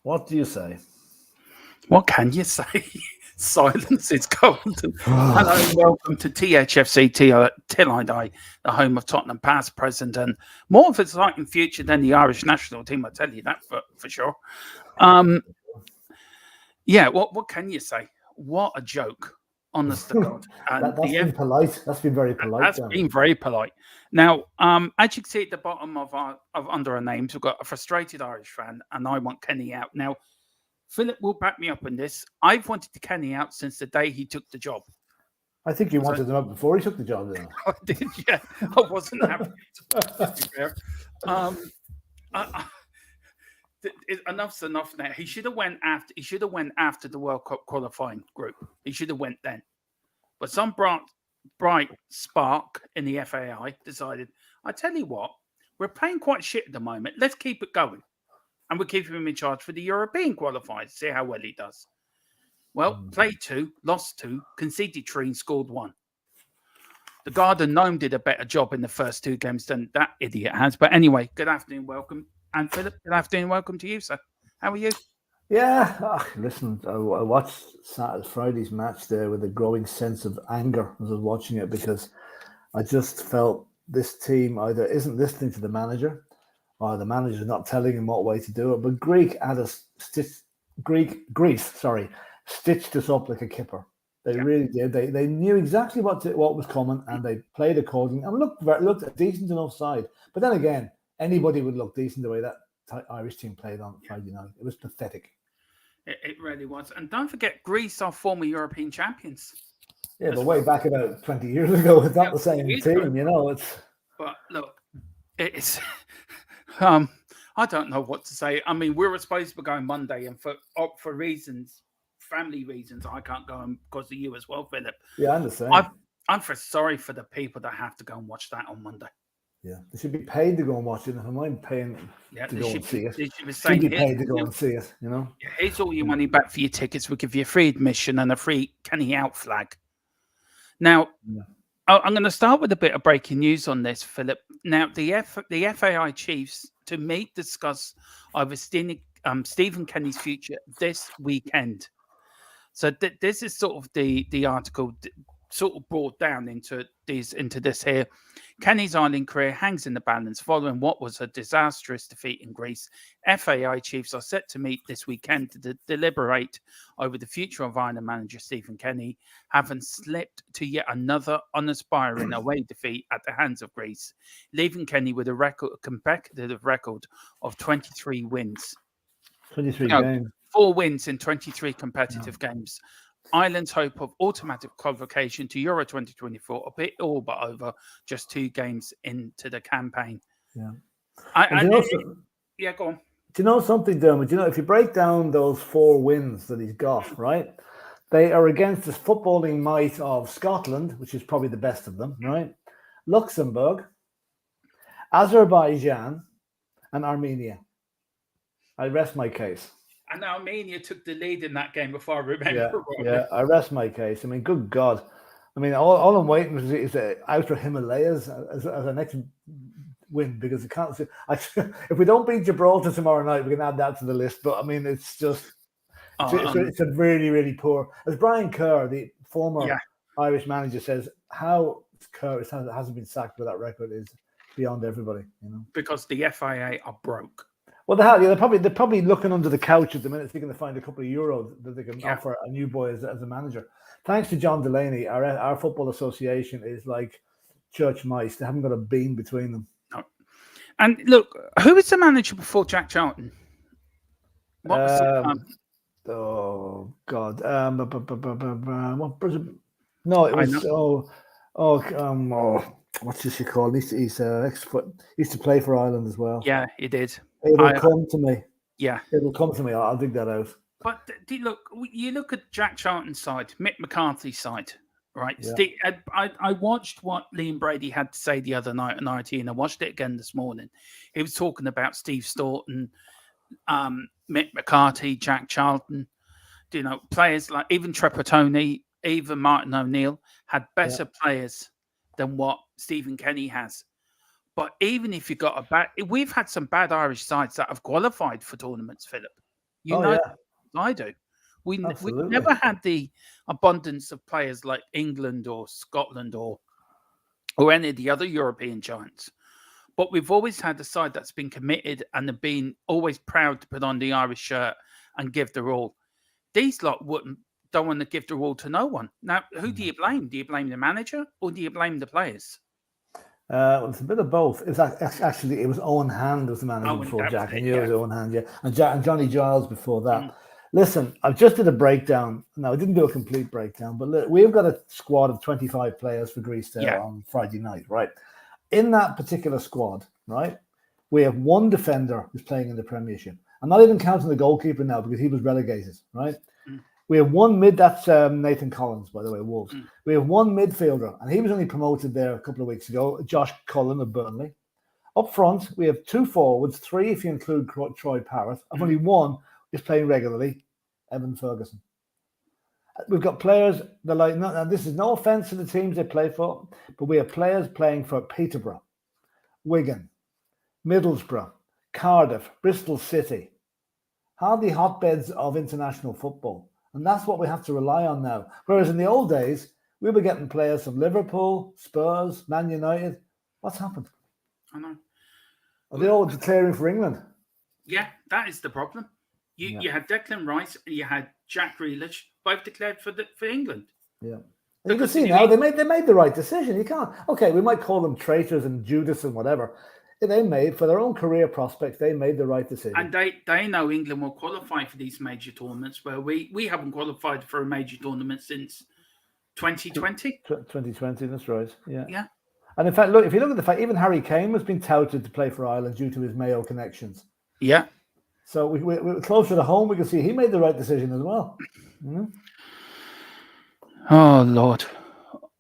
What do you say? What can you say? Silence is golden. Hello and welcome to THFC Till I Die, the home of Tottenham past, present, and more of its exciting future than the Irish national team. I tell you that for sure. Um, yeah, what can you say? What a joke, honest to God. And That's been polite. That's been very polite, That's Dermot. been very polite. Now, as you can see at the bottom of under our names, we've got a frustrated Irish fan, and I want Kenny out. Now, Philip will back me up on this. I've wanted Kenny out since the day he took the job. I think you So wanted him up before he took the job, then. I did, yeah. I wasn't happy. To be fair. I, enough's enough now. He should have went after. He should have went after the World Cup qualifying group. He should have went then. But some bright spark in the FAI decided. I tell you what, we're playing quite shit at the moment. Let's keep it going, and we'll keep him in charge for the European qualifiers. See how well he does. Well, played 2, lost 2, conceded 3, and scored 1. The Garden Gnome did a better job in the first 2 games than that idiot has. But anyway, good afternoon, welcome. And Philip, good afternoon, welcome to you, sir. How are you? Yeah, listen, I watched Friday's match there with a growing sense of anger as I was watching it because I just felt this team either isn't listening to the manager or the manager's not telling him what way to do it. But Greece stitched us up like a kipper. They really did. They knew exactly what was coming, and they played accordingly and looked a decent enough side. But then again, anybody would look decent the way that Irish team played on Friday night. It was pathetic. It really was. And don't forget, Greece are former European champions. Yeah, but way back about 20 years ago, it's not the same team, you know. But look, it's I don't know what to say. I mean, we were supposed to be going Monday, and for reasons, family reasons, I can't go because of you as well, Philip. Yeah, I understand. I'm sorry for the people that have to go and watch that on Monday. Yeah, they should be paid to go and watch it. If I'm paying to go and see it, they should be paid to go and see it. You know, here's all your money back for your tickets. We'll give you a free admission and a free Kenny out flag. Now, I'm going to start with a bit of breaking news on this, Philip. Now, the FAI chiefs to meet discuss over Stephen Kenny's future this weekend. So this is sort of the article sort of brought down into this here. Kenny's Ireland career hangs in the balance following what was a disastrous defeat in Greece. FAI chiefs are set to meet this weekend to deliberate over the future of Ireland manager Stephen Kenny, having slipped to yet another unaspiring away defeat at the hands of Greece, leaving Kenny with a competitive record of 23 wins. 23 games. 4 wins in 23 competitive games. Ireland's hope of automatic qualification to Euro 2024 a bit all but over, just 2 games into the campaign. Yeah. Go on. Do you know something, Dermot? Do you know, if you break down those 4 wins that he's got, right, they are against the footballing might of Scotland, which is probably the best of them, right? Luxembourg, Azerbaijan, and Armenia. I rest my case. And Armenia took the lead in that game, before I remember. Yeah, I rest my case. I mean, good God. I mean, all I'm waiting for is the Outer Himalayas as a next win, because if we don't beat Gibraltar tomorrow night, we can add that to the list. But I mean, it's just it's a really, really poor. As Brian Kerr, the former Irish manager, says, how Kerr hasn't been sacked with that record is beyond everybody. You know, because the FIA are broke. Well, they're probably looking under the couch at the minute, thinking to find a couple of euros that they can offer a new boy as a manager. Thanks to John Delaney, our football association is like church mice. They haven't got a beam between them. No. And look, who was the manager before Jack Charlton? What was oh God! What was it? No, it was what's this called? He's used to play for Ireland as well. Yeah, he did. It'll come to me. Yeah, it'll come to me. I'll dig that out. But look, you look at Jack Charlton's side, Mick McCarthy's side, right? Yeah. I watched what Liam Brady had to say the other night on RT, and I watched it again this morning. He was talking about Steve Staunton, Mick McCarthy, Jack Charlton. You know, players like even Trapattoni, even Martin O'Neill had better players than what Stephen Kenny has. But even if you got we've had some bad Irish sides that have qualified for tournaments, Philip. You know, I do. We've never had the abundance of players like England or Scotland or any of the other European giants. But we've always had a side that's been committed and have been always proud to put on the Irish shirt and give their all. These lot don't want to give their all to no one. Now, who do you blame? Do you blame the manager or do you blame the players? It's a bit of both. It was Owen Hand was the manager before Jack. I knew it was Owen Hand, and Johnny Giles before that. Listen, I've just did a breakdown. No, I didn't do a complete breakdown, but look, we've got a squad of 25 players for Greece there on Friday night, right? In that particular squad, right, we have one defender who's playing in the Premiership. I'm not even counting the goalkeeper now because he was relegated, right? We have one that's Nathan Collins, by the way, Wolves. We have one midfielder, and he was only promoted there a couple of weeks ago, Josh Cullen of Burnley. Up front, we have 2 forwards, 3 if you include Troy Parrott, and only one is playing regularly, Evan Ferguson. We've got players that and this is no offence to the teams they play for, but we have players playing for Peterborough, Wigan, Middlesbrough, Cardiff, Bristol City. Hardly hotbeds of international football. And that's what we have to rely on now. Whereas in the old days, we were getting players from Liverpool, Spurs, Man United. What's happened? I know. Are they all declaring for England? Yeah, that is the problem. You had Declan Rice and you had Jack Grealish, both declared for England. Yeah. You can see now they made the right decision. You can't. Okay, we might call them traitors and Judas and whatever. They made, for their own career prospects, they made the right decision. And they know England will qualify for these major tournaments, where we haven't qualified for a major tournament since 2020. 2020, that's right. Yeah. Yeah. And in fact, look, if you look at the fact, even Harry Kane has been touted to play for Ireland due to his Mayo connections. Yeah. So we're closer to home. We can see he made the right decision as well. Oh Lord,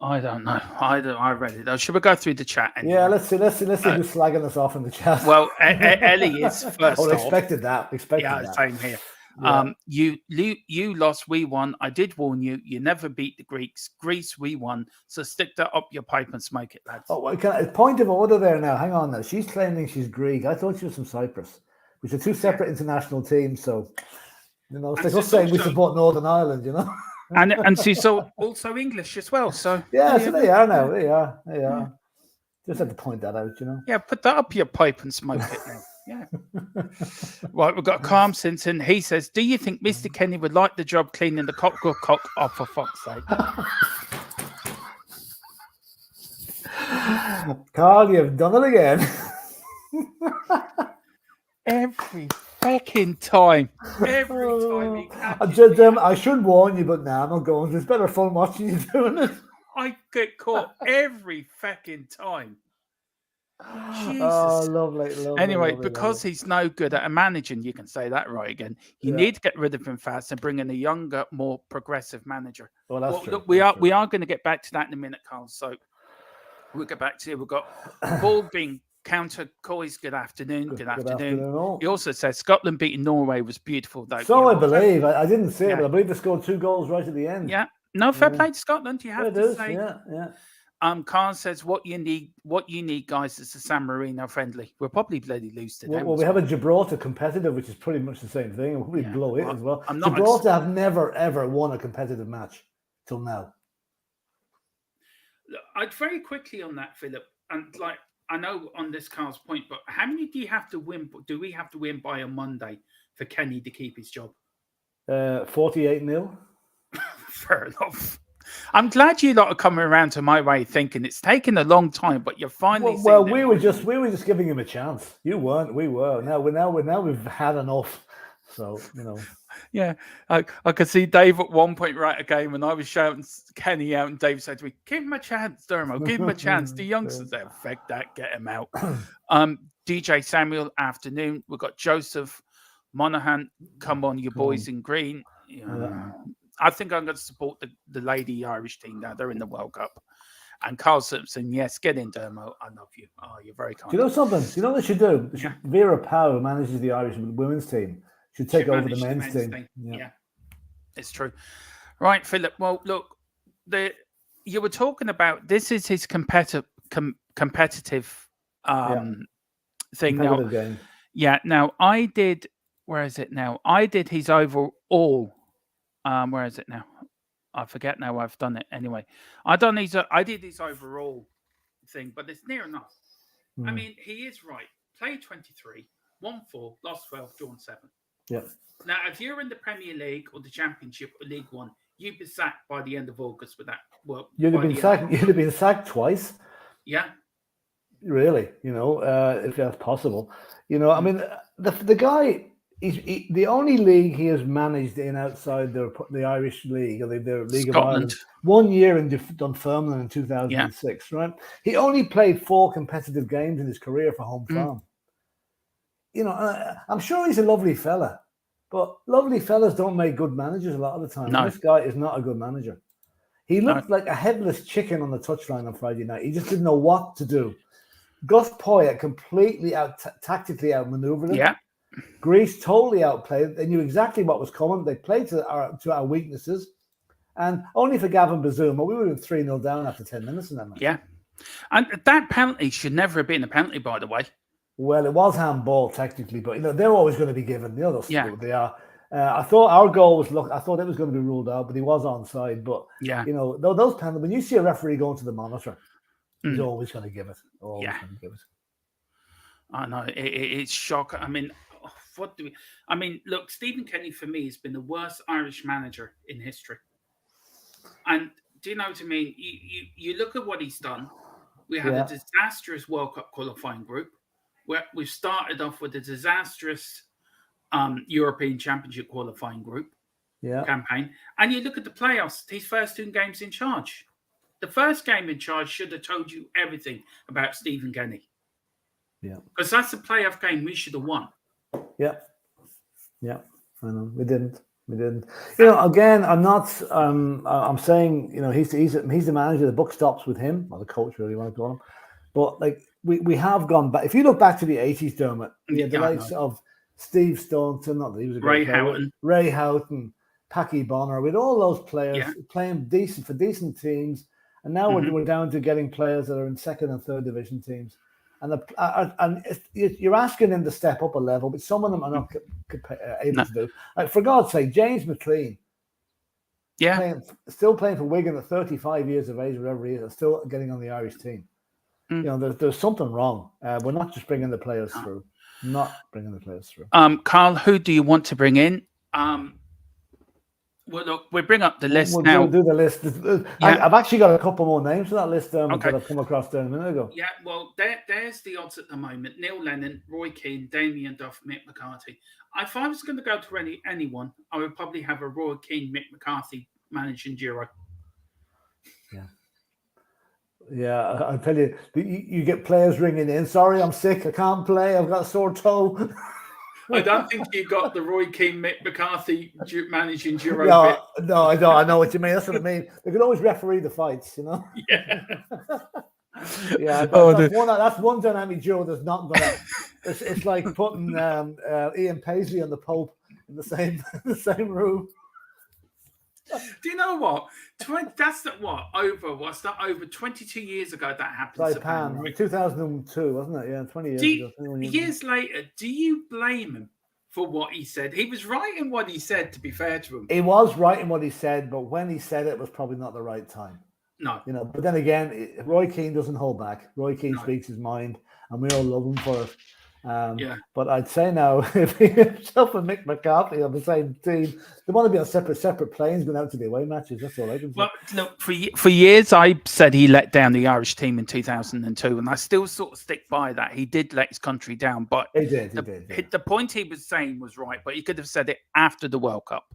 I don't know. I read it though. Should we go through the chat? Anyway? Yeah, let's see who's slagging us off in the chat. Well, Ellie is first. I expected that. Yeah, same here. Yeah. You lost, we won. I did warn you. You never beat the Greeks. Greece, we won. So stick that up your pipe and smoke it, lads. Oh, point of order there now. Hang on now. She's claiming she's Greek. I thought she was from Cyprus, which are 2 separate international teams. So, it's like us saying we support Northern Ireland, and she's also English as well. So yeah, so they are now. They are. Just had to point that out, Yeah, put that up your pipe and smoke it now. Yeah. Right, we've got Calm Simpson. He says, do you think Mr. Kenny would like the job cleaning the cock off, for fuck's sake? Carl, you've done it again. Every fucking time. I should warn you, but now I'm not going. It's better fun watching you doing it. I get caught every fucking time. Jesus. Oh, lovely. Anyway, because he's no good at managing, you can say that right again. You need to get rid of him fast and bring in a younger, more progressive manager. Well, that's true. Look, we are going to get back to that in a minute, Carl. So we'll get back to it. We've got Paul being counter Coys. Good afternoon. Good afternoon. He also says Scotland beating Norway was beautiful, though. So I believe. I didn't see it, but I believe they scored 2 goals right at the end. Yeah. No, fair play to Scotland. You have to say. Yeah. Khan says what you need, guys, is a San Marino friendly. We'll probably bloody lose to them. Well, we have a Gibraltar competitive, which is pretty much the same thing. We'll probably blow it as well. Gibraltar have never ever won a competitive match till now. I'd very quickly on that, Philip, and I know on this Carl's point, but how many do you have to win? Do we have to win by a Monday for Kenny to keep his job? 48-0. Fair enough. I'm glad you lot are coming around to my way of thinking. It's taken a long time, but you're finally. Well, we were just giving him a chance. You weren't. We were. Now we've had enough. So Yeah, I could see Dave at one point right a game when I was shouting Kenny out, and Dave said to me, "Give him a chance, Dermo. Give him a chance." The youngsters there, affect that, get him out. DJ Samuel, afternoon. We've got Joseph Monaghan. Come on, you boys in green. I think I'm going to support the lady Irish team now. They're in the World Cup. And Carl Simpson, yes, get in, Dermo. I love you. Oh, you're very kind. Do you know something? Do you know what they should do? Vera Pauw, who manages the Irish women's team, should take over the men's team. Yeah, it's true. Right, Philip. Well, look, you were talking about this is his competitive thing now. Game. Yeah. Now, I did where is it now? I did his overall. Where is it now? I forget now. I've done it anyway. I did his overall thing, but it's near enough. I mean, he is right. Played 23, won 4, lost 12, drawn 7. Yeah. Now, if you're in the Premier League or the Championship or League One, you'd be sacked by the end of August with that work. You'd have been sacked. You'd have been sacked twice. Yeah. Really, if that's possible. I mean, the guy is the only league he has managed in outside the Irish League or the League of Ireland. 1 year in Dunfermline in 2006, right? He only played 4 competitive games in his career for Home Farm. I'm sure he's a lovely fella, but lovely fellas don't make good managers a lot of the time. No. This guy is not a good manager. He looked like a headless chicken on the touchline on Friday night. He just didn't know what to do. Gus Poyet completely tactically outmaneuvered him. Yeah. Greece totally outplayed. They knew exactly what was coming. They played to our weaknesses. And only for Gavin Bazuma, we would have been 3-0 down after 10 minutes in that match. Yeah. And that penalty should never have been a penalty, by the way. Well, it was handball technically, but they're always going to be given. They are. I thought our goal was I thought it was going to be ruled out, but he was onside. But those penalties, when you see a referee going to the monitor, he's always going to give it. Always going to give it. I know it's shocking. I mean, look, Stephen Kenny for me has been the worst Irish manager in history. And do you know what I mean? You look at what he's done. We had a disastrous World Cup qualifying group. Where we've started off with a disastrous European Championship qualifying group campaign. And you look at the playoffs, his first 2 games in charge. The first game in charge should have told you everything about Stephen Kenny. Yeah. Because that's a playoff game we should have won. Yeah. Yeah. I know. We didn't. Again, I'm not I'm saying, he's the manager, the buck stops with him, or the coach, whatever you want to call him. But we have gone back. If you look back to the 80s, Dermot, the likes of Steve Staunton, not that he was a great player, Ray Houghton, Packy Bonner, with all those players playing for decent teams, and now we're down to getting players that are in 2nd and 3rd division teams, and you're asking them to step up a level, but some of them are not able to do. Like, for God's sake, James McLean, still playing for Wigan at 35 years of age, whatever he is, still getting on the Irish team. There's something wrong. We're not just bringing the players through. Carl, who do you want to bring in? Well, look, we'll bring up the list now. We'll do the list. I've actually got a couple more names for that list that I've come across there a minute ago. Yeah, well, there's the odds at the moment. Neil Lennon, Roy Keane, Damien Duff, Mick McCarthy. If I was going to go to anyone, I would probably have a Roy Keane, Mick McCarthy managing duo. Yeah. Yeah, I tell you, you get players ringing in. Sorry, I'm sick. I can't play. I've got a sore toe. I don't think you got the Roy Keane, Mick McCarthy managing duo. No, I don't. I know what you mean. That's what I mean. They can always referee the fights, Yeah. Yeah, that's one dynamic duo that's not going to. It's like putting Ian Paisley and the Pope in the same room. Do you know what? That's over 22 years ago that happened. Saipan, right? 2002, wasn't it? Yeah, 20 years ago. Years later, do you blame him for what he said? He was right in what he said, to be fair to him. He was right in what he said, but when he said it was probably not the right time. No. But then again, Roy Keane doesn't hold back. Roy Keane speaks his mind, and we all love him for it. But I'd say now, if himself and Mick McCarthy on the same team, they want to be on separate planes going out to the away matches. That's all I can say. Well, look, for years I said he let down the Irish team in 2002, and I still sort of stick by that. He did let his country down, but he did. The point he was saying was right, but he could have said it after the World Cup.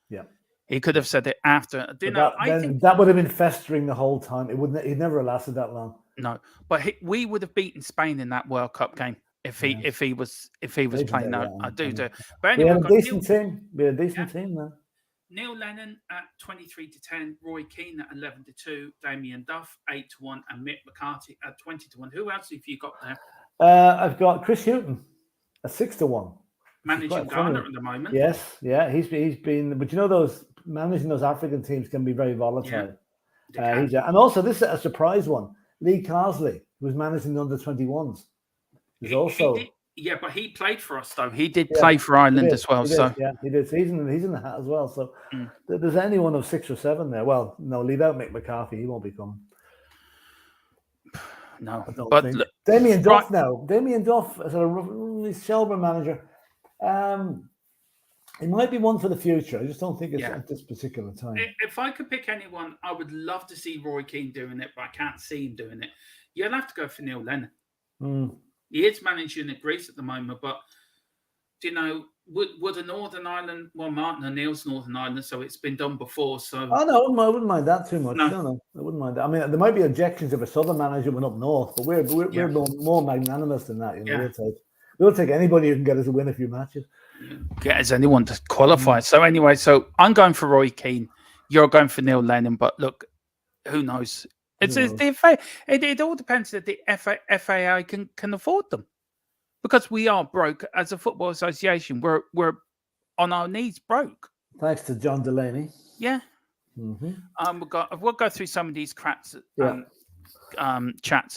Yeah. He could have said it after. I think that would have been festering the whole time. He'd never have lasted that long. No, but we would have beaten Spain in that World Cup game. If he was playing now, I do. But anyway, we had a decent team. We had a decent team now. Neil Lennon at 23-10, Roy Keane at 11-2, Damien Duff 8-1, and Mick McCarthy at 20-1. Who else have you got there? I've got Chris Hughton at 6-1. Managing Ghana at the moment. Yes, yeah, he's been. But those managing those African teams can be very volatile. Yeah, and also this is a surprise one. Lee Carsley, who was managing the under-21s. Yeah, but he played for us though. He did play for Ireland as well. So yeah, he did. So he's in the hat as well. So there's anyone of 6 or 7 there. Well, no, leave out Mick McCarthy. He won't be coming. No, I don't but think. look, Damien Duff now. Damien Duff as a Shelburne manager. He might be one for the future. I just don't think it's at this particular time. If I could pick anyone, I would love to see Roy Keane doing it, but I can't see him doing it. You'll have to go for Neil Lennon. He is managing at Greece at the moment, but you know, would a Northern Ireland? Well, Martin O'Neill's Northern Ireland, so it's been done before. So no, I wouldn't mind that too much. No, I wouldn't mind that. I mean, there might be objections if a Southern manager went up north, but we're more magnanimous than that. You know, we'll take anybody who can get us to win a few matches. Get as anyone to qualify. So anyway, so I'm going for Roy Keane. You're going for Neil Lennon, but look, who knows? The FA. It all depends that the FAI can afford them, because we are broke as a football association. We're on our knees broke. Thanks to John Delaney. Yeah. We'll go through some of these chats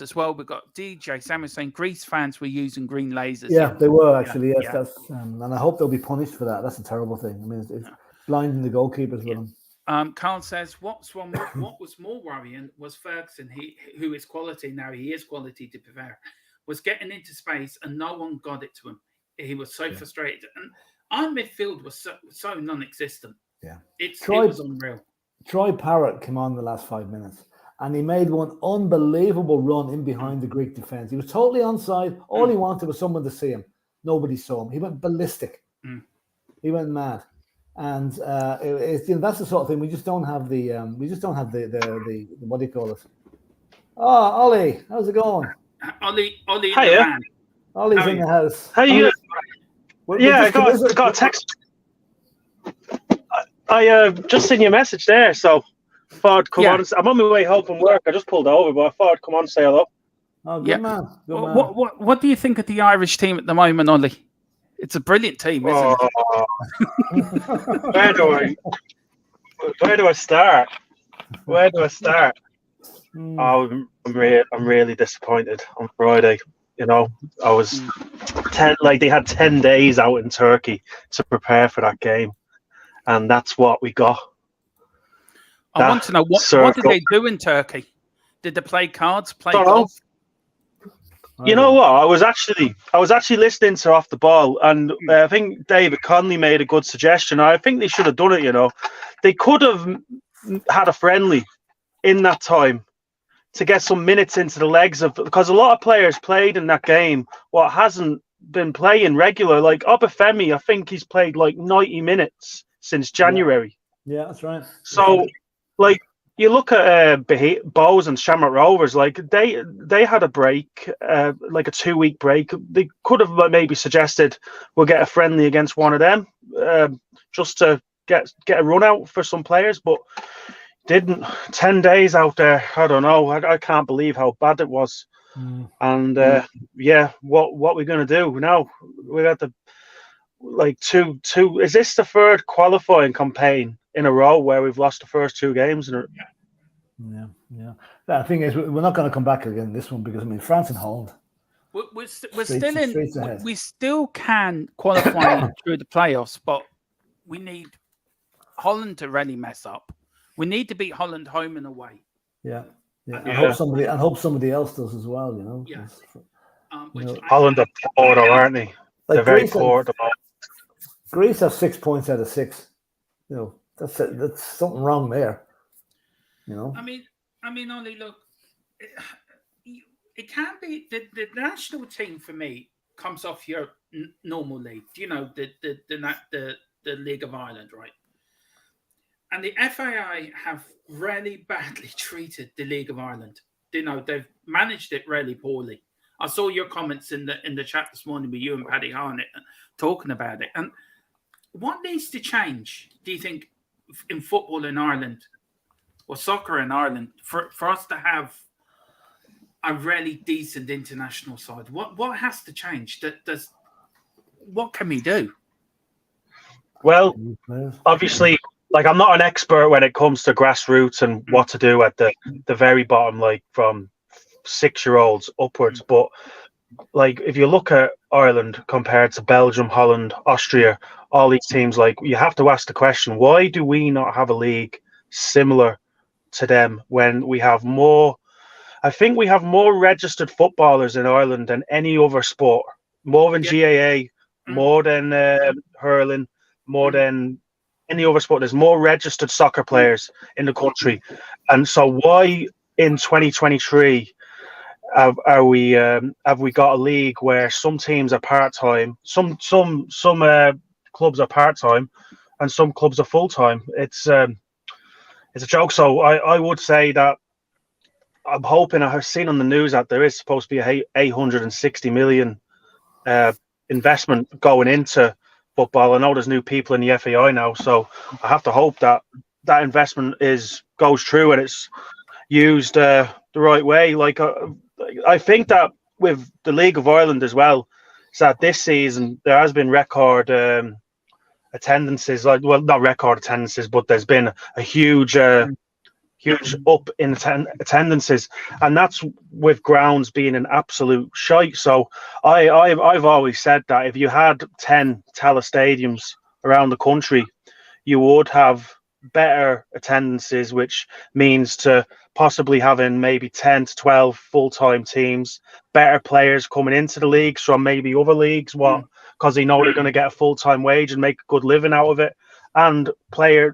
as well. We've got DJ Samuel saying Greece fans were using green lasers. Yeah, they were actually. Yes, that's and I hope they'll be punished for that. That's a terrible thing. I mean, it's blinding the goalkeepers with them. Carl says, what was more worrying was Ferguson, who is quality now, he is quality to be fair, was getting into space and no one got it to him. He was so frustrated. And our midfield was so non-existent. Yeah. It was unreal. Troy Parrott came on the last 5 minutes and he made one unbelievable run in behind the Greek defence. He was totally onside. All he wanted was someone to see him. Nobody saw him. He went ballistic. He went mad. And that's the sort of thing we just don't have the what do you call it? Oh, Ollie, how's it going? Ollie, hiya. Ollie's in the house. How you? I got a text. I just seen your message there, so thought I'd come on. I'm on my way home from work. I just pulled over, but I thought I'd come on and say hello. Oh, good man. Good man. What do you think of the Irish team at the moment, Ollie? It's a brilliant team, isn't it? Where do I start? Oh, I'm really disappointed on Friday. You know, I was they had 10 days out in Turkey to prepare for that game, and that's what we got. I want to know what did they do in Turkey? Did they play cards, play golf? You know what? I was actually listening to Off the Ball, and I think David Conley made a good suggestion. I think they should have done it. You know, they could have had a friendly in that time to get some minutes into the legs of, because a lot of players played in that game what hasn't been playing regular. Like Obafemi, I think he's played like 90 minutes since January. Yeah, that's right. So, like, you look at Bows and Shamrock Rovers, like they had a break, like a 2-week break. They could have maybe suggested we'll get a friendly against one of them, just to get a run out for some players, but didn't. 10 days out there, I don't know. I can't believe how bad it was. And what we're gonna do now? We got the two. Is this the third qualifying campaign in a row where we've lost the first 2 games? Yeah. The thing is, we're not going to come back again this one because France and Holland. We're still in. We still can qualify through the playoffs, but we need Holland to really mess up. We need to beat Holland home and away. Yeah. I hope somebody else does as well. You know. Yeah. Holland are poor, aren't they? They're very poor. Greece have 6 points out of 6. You know, that's something wrong there. You know. I mean, Ollie, look, it can't be the national team for me comes off your normal league. You know, the League of Ireland, right? And the FAI have really badly treated the League of Ireland. You know, they've managed it really poorly. I saw your comments in the chat this morning with you and Paddy Harnett talking about it. And what needs to change, do you think, in football in Ireland or soccer in Ireland for us to have a really decent international side? What has to change? What can we do? Well, obviously, like, I'm not an expert when it comes to grassroots and what to do at the very bottom, like from 6-year-olds upwards. But like if you look at Ireland compared to Belgium, Holland, Austria, all these teams, like you have to ask the question, why do we not have a league similar to them when we have more? I think we have more registered footballers in Ireland than any other sport, more than GAA, more than hurling, more than any other sport. There's more registered soccer players in the country, and so why in 2023 have we got a league where some teams are part time, some clubs are part time, and some clubs are full time? It's a joke. So I would say that I'm hoping. I have seen on the news that there is supposed to be a 860 million investment going into football. I know there's new people in the FAI now, so I have to hope that that investment goes through and it's used the right way. Like I think that with the League of Ireland as well, is that this season there has been record attendances. Like, well, not record attendances, but there's been a huge up in attendances, and that's with grounds being an absolute shite. So I've always said that if you had 10 Tala stadiums around the country, you would have better attendances, which means to possibly having maybe 10 to 12 full-time teams, better players coming into the leagues from maybe other leagues, because they know they're going to get a full-time wage and make a good living out of it, and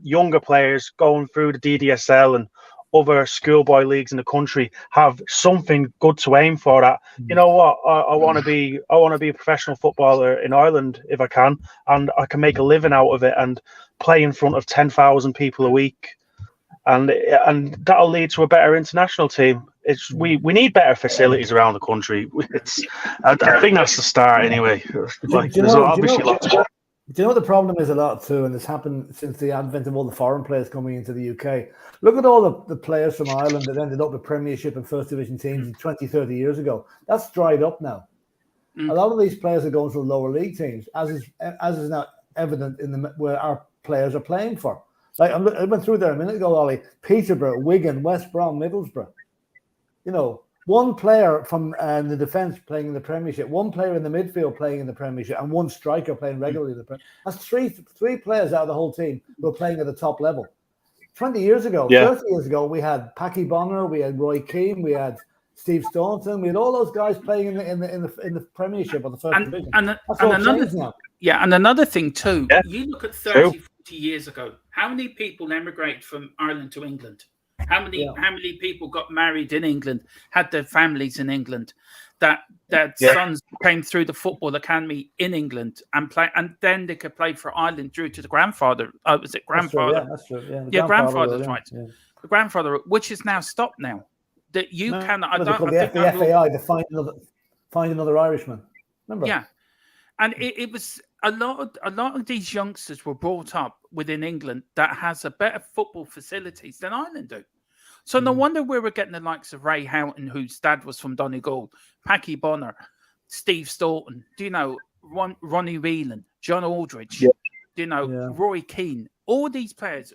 younger players going through the DDSL and other schoolboy leagues in the country have something good to aim for. That, you know what, I want to be a professional footballer in Ireland if I can, and I can make a living out of it and play in front of 10,000 people a week, and that'll lead to a better international team. We need better facilities around the country. I think that's the start anyway. Like, there's obviously lots. Do you know what the problem is a lot too, and it's happened since the advent of all the foreign players coming into the UK? Look at all the players from Ireland that ended up with Premiership and First Division teams 20, 30 years ago. That's dried up now. A lot of these players are going to the lower league teams, as is now evident in where our players are playing for. Like I went through there a minute ago, Ollie. Peterborough, Wigan, West Brom, Middlesbrough. You know, one player from the defence playing in the Premiership, one player in the midfield playing in the Premiership, and one striker playing regularly in the Premiership. That's three players out of the whole team who are playing at the top level. 20 years ago, 30 years ago, we had Packy Bonner, we had Roy Keane, we had Steve Staunton, we had all those guys playing in the Premiership or the First Division. And another thing too, you look at 30, 40 years ago, how many people emigrated from Ireland to England? How many people got married in England, had their families in England, that sons came through the football academy in England and then they could play for Ireland through to the grandfather. Was it grandfather? That's true. Yeah, grandfather's right. Yeah. The grandfather, which is now stopped now. That you cannot. The FAI to find another Irishman. Remember? Yeah, and it was a lot of these youngsters were brought up within England that has a better football facilities than Ireland do. So no wonder we were getting the likes of Ray Houghton, whose dad was from Donegal, Packy Bonner, Steve Staunton, Ronnie Whelan, John Aldridge, Roy Keane, all these players.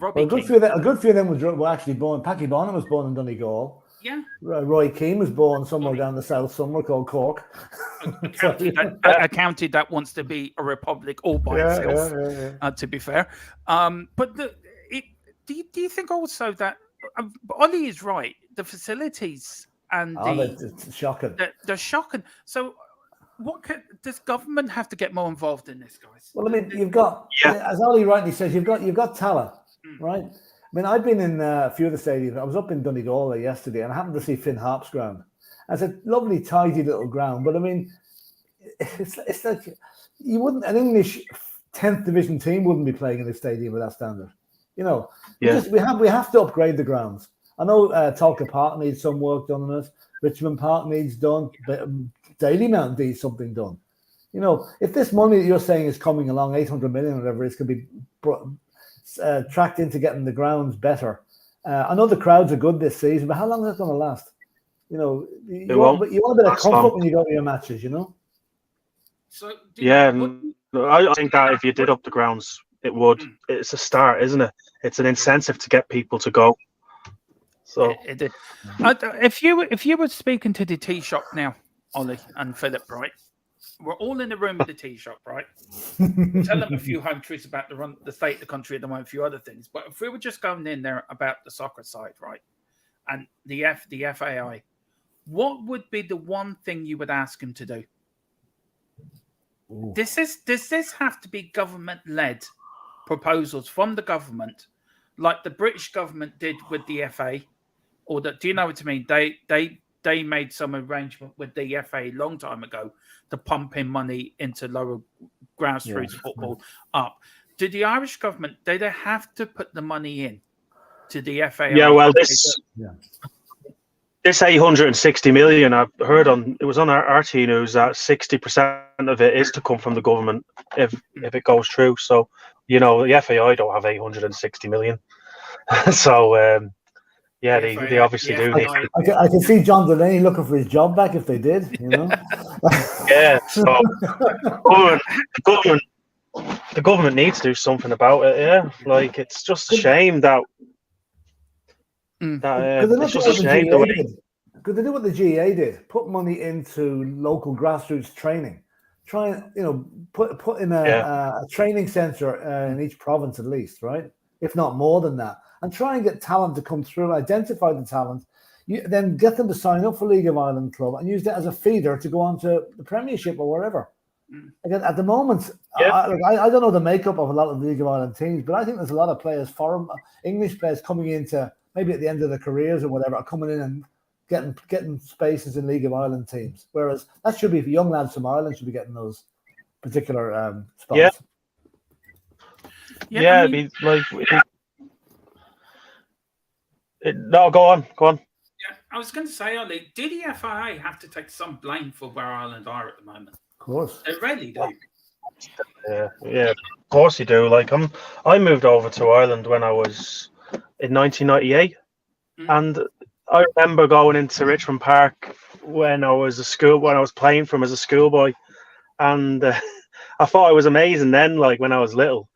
A good few of them were actually born. Packy Bonner was born in Donegal. Yeah. Roy Keane was born somewhere down the south, somewhere called Cork. A county that wants to be a republic all by itself, to be fair. But do you think also that Ollie is right? The facilities and it's shocking. They're shocking. So does government have to get more involved in this, guys? Well, I mean, you've got, as Ollie rightly says, you've got Tala, right? I mean, I've been in a few of the stadiums. I was up in Donegal yesterday, and I happened to see Finn Harp's ground. It's a lovely, tidy little ground, but I mean, it's like you wouldn't. An English 10th division team wouldn't be playing in a stadium with that standard. You know, we have to upgrade the grounds. I know Talca Park needs some work done on it. Richmond Park needs done. But Dalymount needs something done. You know, if this money that you're saying is coming along, 800 million or whatever, it's going to be tracked into getting the grounds better. I know the crowds are good this season, but how long is that going to last? You know, you want a bit of comfort when you go to your matches, you know? So I think that if you did up the grounds, it would. It's a start, isn't it? It's an incentive to get people to go. So if you were speaking to the tea shop now, Ollie and Philip, right? We're all in the room with the tea shop, right? Tell them a few home truths about the state of the country at the moment, a few other things. But if we were just going in there about the soccer side, right, and the FAI, what would be the one thing you would ask him to do? Does this have to be government-led proposals from the government, like the British government did with the FA, or that? Do you know what I mean? They made some arrangement with the FA a long time ago to pump in money into lower grassroots football up. Did the Irish government, do they have to put the money in to the FA? Yeah, well, this 860 million, I've heard it was on our RT News that 60% of it is to come from the government if it goes through. So, the FAI don't have 860 million. So, they obviously do. I can see John Delaney looking for his job back if they did, Yeah, so the government needs to do something about it. Yeah, like it's just a shame that it's just a shame the way. Could they do what the GA did? Put money into local grassroots training. Try and put in a training center in each province at least, right? If not more than that, and try and get talent to come through. Identify the talent, then get them to sign up for League of Ireland club and use that as a feeder to go on to the Premiership or wherever. Again, at the moment, I don't know the makeup of a lot of the League of Ireland teams, but I think there's a lot of players, foreign English players, coming into maybe at the end of their careers or whatever, are coming in and getting spaces in League of Ireland teams. Whereas that should be for young lads from Ireland should be getting those particular spots. Yeah, it'd be like. No, go on. Yeah, I was going to say, Ollie, did the FIA have to take some blame for where Ireland are at the moment? Of course, they really do. Yeah, of course you do. Like I moved over to Ireland when I was in 1998, and I remember going into Richmond Park when I was playing from as a schoolboy, and I thought it was amazing then, like when I was little.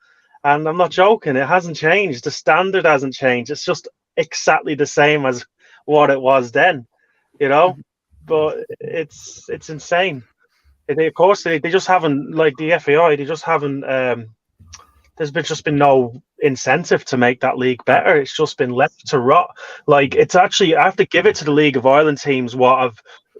And I'm not joking, it hasn't changed. The standard hasn't changed. It's just exactly the same as what it was then, But it's insane. Of course, they just haven't, like the FAI, they just haven't. There's just been no incentive to make that league better. It's just been left to rot. Like it's actually, I have to give it to the League of Ireland teams. What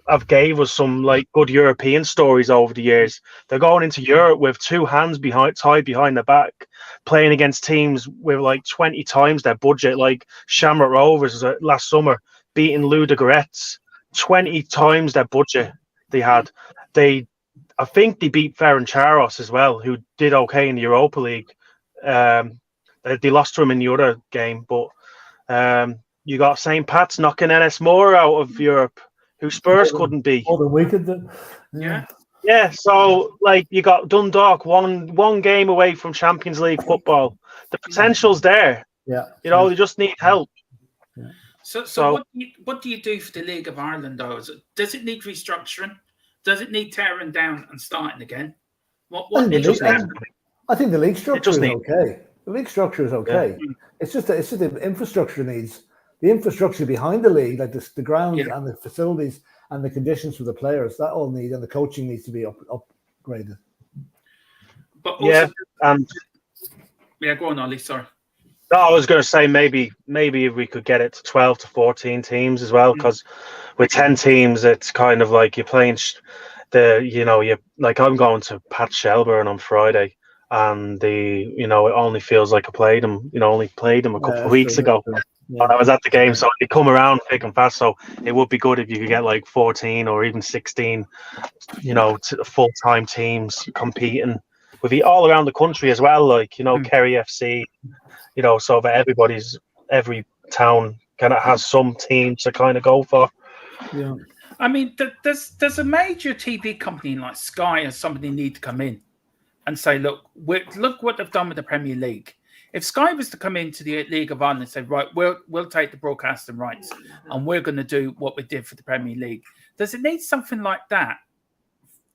I've gave us some like good European stories over the years. They're going into Europe with two hands tied behind their back, playing against teams with like 20 times their budget. Like Shamrock Rovers last summer beating Ludogorets, 20 times their budget they had. I think they beat Ferencvaros as well, who did okay in the Europa League. They lost to him in the other game, but you got St. Pat's knocking NS Moore out of Europe, who Spurs couldn't beat. More than we could do. Yeah. So like you got Dundalk one game away from Champions League football. The potential's there. Yeah. They just need help. Yeah. So what do you do for the League of Ireland though? Does it need restructuring? Does it need tearing down and starting again? I think the league structure is okay. The league structure is okay. Yeah. It's just the infrastructure needs. The infrastructure behind the league, like the ground and the facilities and the conditions for the players, that all need, and the coaching needs to be upgraded. But also, go on, Ollie. Sorry. No, I was going to say maybe if we could get it to 12 to 14 teams as well, because with 10 teams, it's kind of like you're playing I'm going to Pat Shelburne on Friday, and it only feels like I played him. Only played him a couple of weeks ago. Yeah. I was at the game, so they come around thick and fast. So it would be good if you could get like 14 or even 16, full-time teams competing with all around the country as well. Like Kerry FC, so that every town kind of has some team to kind of go for. Yeah, I mean, there's a major TV company like Sky or somebody need to come in and say, look what they've done with the Premier League. If Sky was to come into the League of Ireland and say, right, we'll take the broadcasting rights and we're going to do what we did for the Premier League, does it need something like that?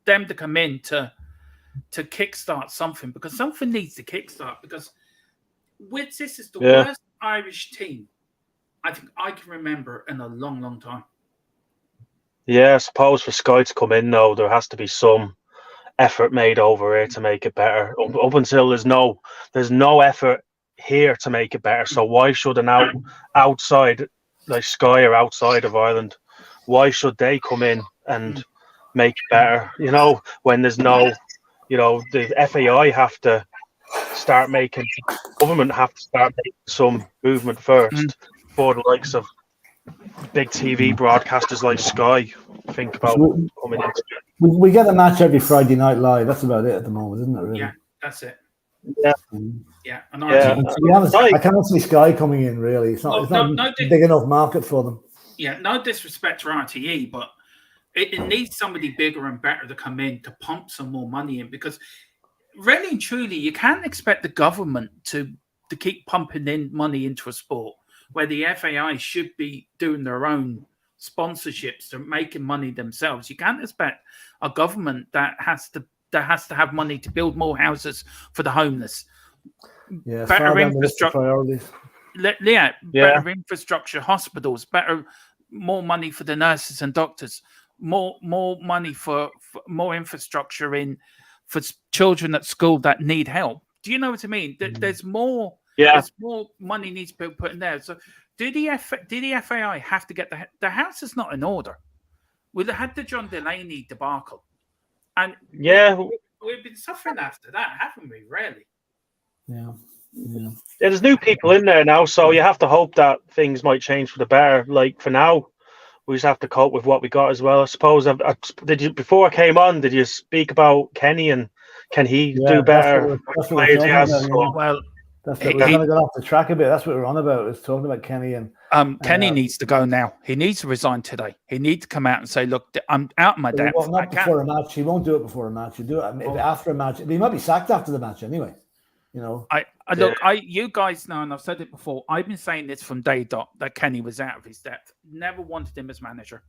Them to come in to kickstart something, because something needs to kickstart. Because this is the worst Irish team I think I can remember in a long, long time. Yeah, I suppose for Sky to come in, though, there has to be some effort made over here to make it better. Up until there's no effort here to make it better. So why should outside like Sky or outside of Ireland, why should they come in and make it better? When there's no, the FAI have to start making, government have to start making some movement first for the likes of big TV broadcasters like Sky think about coming in. We get a match every Friday night live. That's about it at the moment, isn't it? Really? Yeah, that's it. Yeah. Yeah. And to be honest, I cannot see Sky coming in. Really, it's not a big enough market for them. Yeah, no disrespect to RTE, but it needs somebody bigger and better to come in to pump some more money in, because really and truly, you can't expect the government to keep pumping in money into a sport where the FAI should be doing their own sponsorships, they're making money themselves. You can't expect a government that has to have money to build more houses for the homeless. Yeah, better infrastructure. Better infrastructure, hospitals, more money for the nurses and doctors, more money for more infrastructure for children at school that need help. Do you know what I mean? There's more. Yeah. There's more money needs to be put in there. So, did the FAI have to get the house is not in order? We had the John Delaney debacle, and we've been suffering after that, haven't we? Really? Yeah. Yeah, there's new people in there now, so you have to hope that things might change for the better. Like for now, we just have to cope with what we got as well. I suppose. Before I came on, did you speak about Kenny and can he do better? That's what we're talking about, well, we're going to go off the track a bit. That's what we're on about. Is talking about Kenny and Kenny needs to go now. He needs to resign today. He needs to come out and say, "Look, I'm out of my depth." Well, not before a match. He won't do it before a match. He'll do it after a match. He might be sacked after the match anyway. You guys know, and I've said it before. I've been saying this from day dot that Kenny was out of his depth. Never wanted him as manager.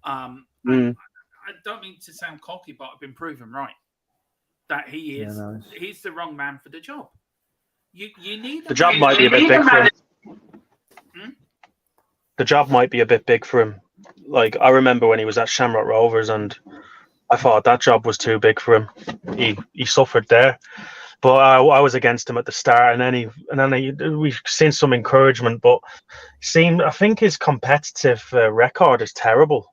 I don't mean to sound cocky, but I've been proven right that he is. Yeah, nice. He's the wrong man for the job. You need the job might be a bit big for him. The job might be a bit big for him. Like I remember when he was at Shamrock Rovers, and I thought that job was too big for him. He suffered there. But I was against him at the start, and then we've seen some encouragement. But I think his competitive record is terrible.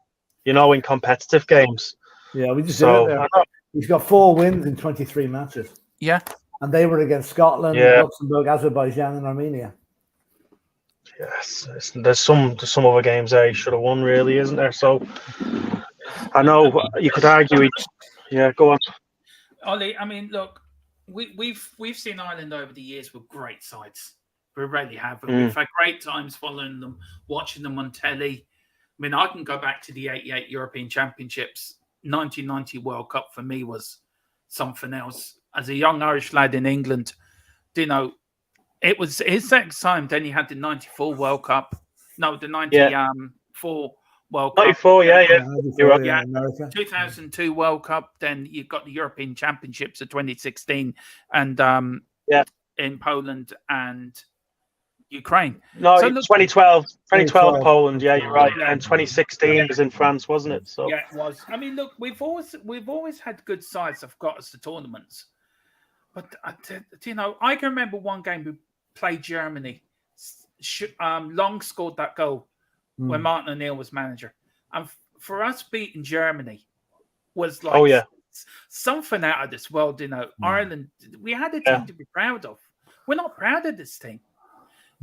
In competitive games. Yeah, we just did it there. He's got 4 wins in 23 matches. Yeah, and they were against Scotland, Luxembourg, Azerbaijan, and Armenia. Yes, there's some other games there he should have won, really, isn't there? So I know you could argue. Go on, Ollie. I mean, look. We've seen Ireland over the years with great sides. We really have. We've had great times following them, watching them on telly. I mean, I can go back to the '88 European Championships. 1990 World Cup for me was something else. As a young Irish lad in England, it was his next time. Then you had the '94 World Cup. No, the '94 World Cup. 94, yeah. Yeah. 2002 World Cup. Then you've got the European Championships of 2016, and in Poland and Ukraine. No, so 2012 Poland. Yeah, you're right. And 2016 was in France, wasn't it? So yeah, it was. I mean, look, we've always had good sides that have got us to tournaments, but I can remember one game we played Germany. Long scored that goal when Martin O'Neill was manager, and for us beating Germany was like something out of this world. Ireland, we had a team to be proud of. We're not proud of this team.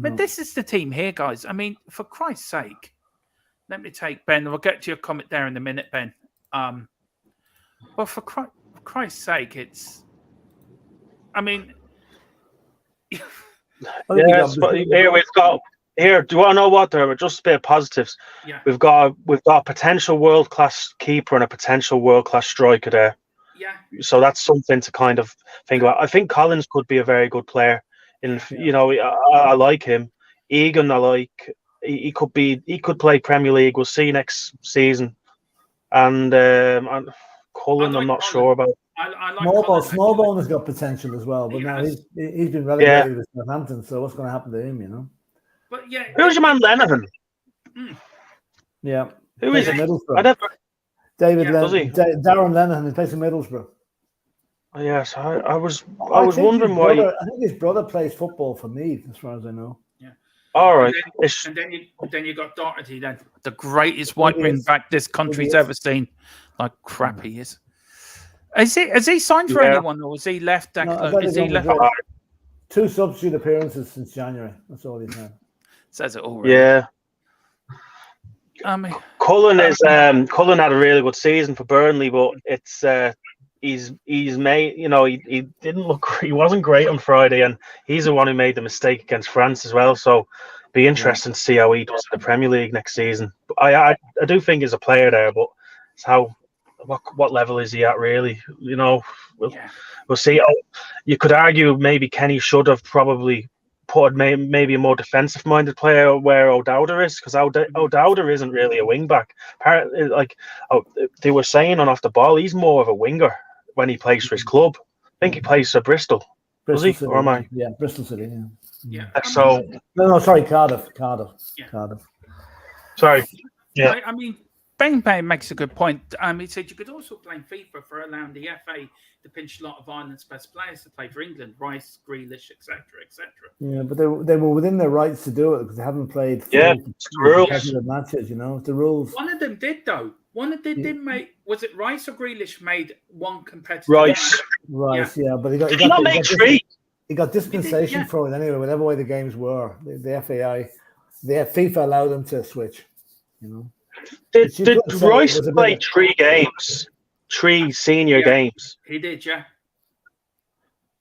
But this is the team here, guys. I mean, for Christ's sake, let me take Ben. We'll get to your comment there in a minute, Ben. But for Christ's sake, it's. I mean, here we've got. Here, do you want to know what? There are just a bit of positives. Yeah. We've got a potential world-class keeper and a potential world-class striker there. Yeah. So that's something to kind of think about. I think Collins could be a very good player. I like him. Egan, I like. He could play Premier League. We'll see next season. And Cullen, I'm not sure about. I like Smallbone has got potential as well, but now he's been relegated with Southampton. So what's going to happen to him? But who's your man Lennon? Yeah. Who is it? Middlesbrough. I never. David Does he? Darren Lennon, he plays in Middlesbrough. Oh, yes, I was wondering why. I think his brother plays football for Meath, as far as I know. Yeah. All right. And then you got Doherty, then the greatest white wing back this country's ever seen. Like crap, he is. Has he signed for anyone, or has he left that club? Is he left? 2 substitute appearances since January. That's all he's had. Says it all. Really. Yeah. Cullen had a really good season for Burnley, but it's he's made, he didn't look, he wasn't great on Friday, and he's the one who made the mistake against France as well. So be interesting to see how he does in the Premier League next season. I do think he's a player there, but it's what level is he at really? We'll see. You could argue maybe Kenny should have probably put maybe a more defensive-minded player where O'Dowda is, because O'Dowda isn't really a wing-back. They were saying on off the ball, he's more of a winger when he plays for his club. I think he plays for Bristol. Does he? Or am I? Yeah, Bristol City, yeah. So... No, sorry, Cardiff. Yeah. Cardiff. Sorry. Yeah. I mean, Bang Bang makes a good point. He said you could also blame FIFA for allowing the FA to pinch a lot of Ireland's best players to play for England, Rice, Grealish, etc., etc. Yeah, but they were within their rights to do it because they haven't played competitive matches. The rules. One of them did though. One of them did make. Was it Rice or Grealish made one competitive? Rice, yeah, but he got. Did he not make 3? He got dispensation for it anyway. Whatever way the games were, the FIFA allowed them to switch. Did Rice play 3 games? 3 senior games. He did, yeah.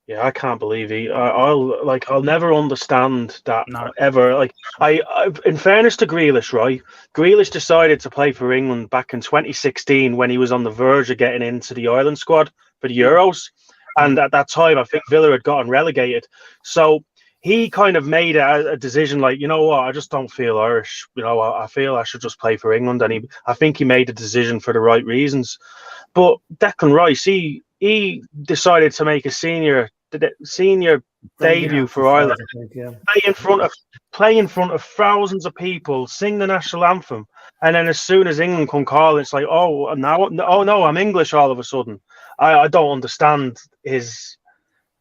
Yeah, I can't believe I'll never understand that ever. In fairness to Grealish, right? Grealish decided to play for England back in 2016 when he was on the verge of getting into the Ireland squad for the Euros, and at that time I think Villa had gotten relegated. So he kind of made a decision like, you know what, I just don't feel Irish. I feel I should just play for England, and I think he made the decision for the right reasons. But Declan Rice, he decided to make a senior debut for Ireland, play in front of thousands of people, sing the national anthem, and then as soon as England come calling, it's like, oh no, I'm English all of a sudden. I don't understand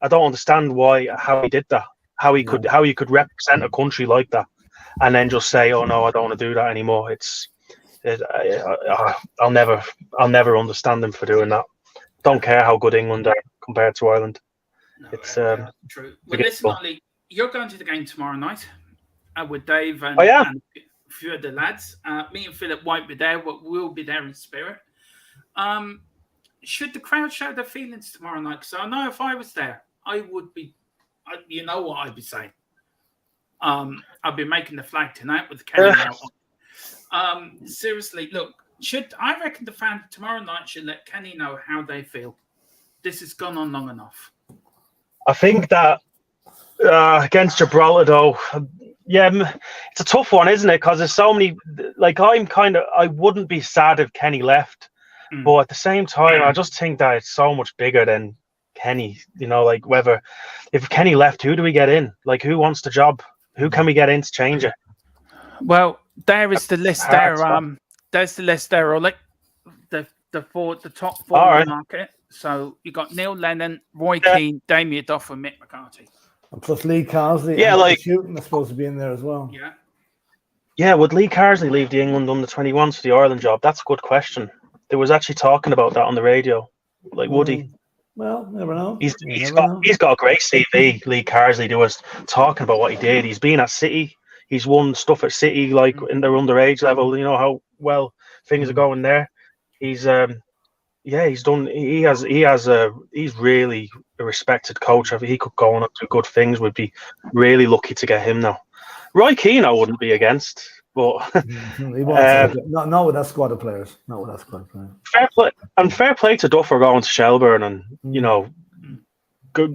how he did that, how he could represent a country like that, and then just say, oh no, I don't want to do that anymore. I'll never understand him for doing that. Don't care how good England are compared to Ireland. No, it's true. Well, listen, Ollie, you're going to the game tomorrow night with Dave and, and a few of the lads. Me and Philip won't be there, but we'll be there in spirit. Should the crowd show their feelings tomorrow night? Because I know if I was there, I would be. You know what I'd be saying? I'd be making the flag tonight with the Kenny out. Seriously, look. I reckon the fans tomorrow night should let Kenny know how they feel. This has gone on long enough. I think that against Gibraltar, though, it's a tough one, isn't it? Because there's so many. I wouldn't be sad if Kenny left, but at the same time, I just think that it's so much bigger than Kenny. If Kenny left, who do we get in? Who wants the job? Who can we get in to change it? Well, there is the list there. There's the list there, or the top 4 in the market. So you got Neil Lennon, Roy Keane, Damien Duff, and Mick McCarthy. And plus Lee Carsley. Shooting is supposed to be in there as well. Yeah. Yeah, would Lee Carsley leave the England under-21s for the Ireland job? That's a good question. There was actually talking about that on the radio. Would he? Well, never know. He's got a great CV. Lee Carsley was talking about what he did. He's been at City. He's won stuff at City, in their underage level. You know how well things are going there. He's done. He's really a respected coach. I think he could go on to do good things. We'd be really lucky to get him now. Roy Keane, I wouldn't be against, but he won't not with that squad of players. Not with that squad of players. Fair play to Duff for going to Shelbourne and good.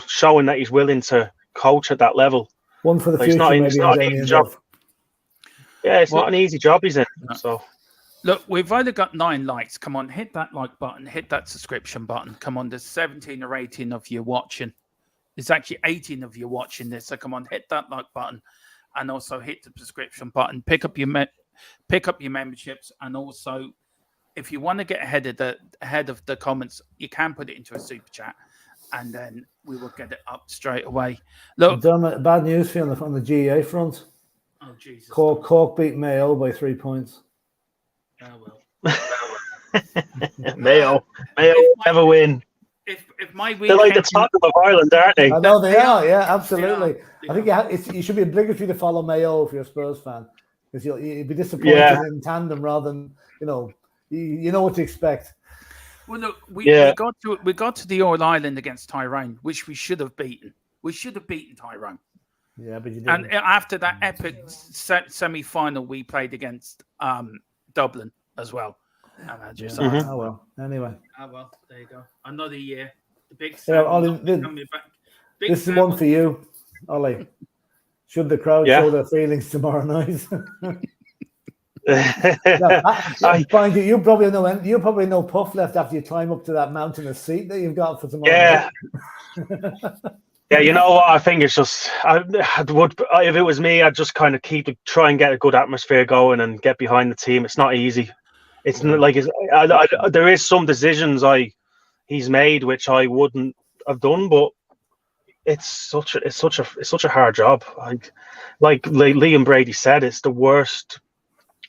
Showing that he's willing to coach at that level. One for the future. It's not an easy job. Yeah, it's not an easy job he's in. So. Look, we've only got 9 likes. Come on, hit that like button, hit that subscription button. Come on, there's 17 or 18 of you watching. There's actually 18 of you watching this. So come on, hit that like button and also hit the subscription button. Pick up your pick up your memberships, and also if you want to get ahead of the comments, you can put it into a super chat, and then we will get it up straight away. Look, Dermot, bad news for you on the GEA front. Oh Jesus! Cork beat Mayo by 3 points. Oh well. Mayo never win. If my They're like the Tottenham of Ireland, aren't they? I know they are. Yeah, absolutely. They I think you should be obligatory to follow Mayo if you're a Spurs fan, because you'll be disappointed in tandem rather than you know what to expect. Well, look, we got to the All Ireland against Tyrone, which we should have beaten. We should have beaten Tyrone. Yeah, but you didn't. And after that epic semi-final, we played against Dublin as well. And I just, oh well. Anyway. Oh well, there you go. Another year. The big Ollie, coming back. This is one for you, Ollie. Should the crowd show their feelings tomorrow night? Find you probably no puff left after you climb up to that mountainous seat that you've got for tomorrow. Yeah. Yeah, you know what? I think it's just if it was me, I'd just kind of try and get a good atmosphere going and get behind the team. It's not easy. It's not like there is some decisions he's made which I wouldn't have done, but it's such a hard job. Like Liam Brady said, it's the worst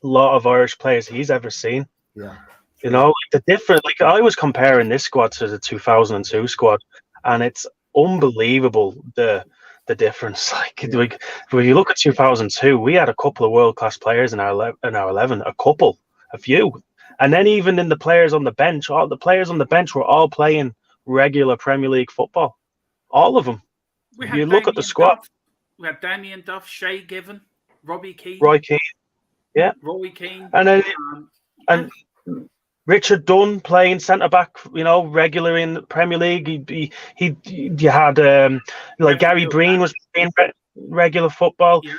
lot of Irish players he's ever seen. Yeah, you know, the different. Like I was comparing this squad to the 2002 squad, and it's unbelievable the difference. Like when you look at 2002, we had a couple of world class players in our 11, a few. And then even in the players on the bench, all the players on the bench were all playing regular Premier League football. All of them. You look at the squad. We had Damien Duff, Shay Given, Robbie Keane. Roy Keane. Yeah. Roy Keane. And then and Richard Dunn playing centre back, regular in the Premier League. You had Gary Breen was playing regular football. Yeah.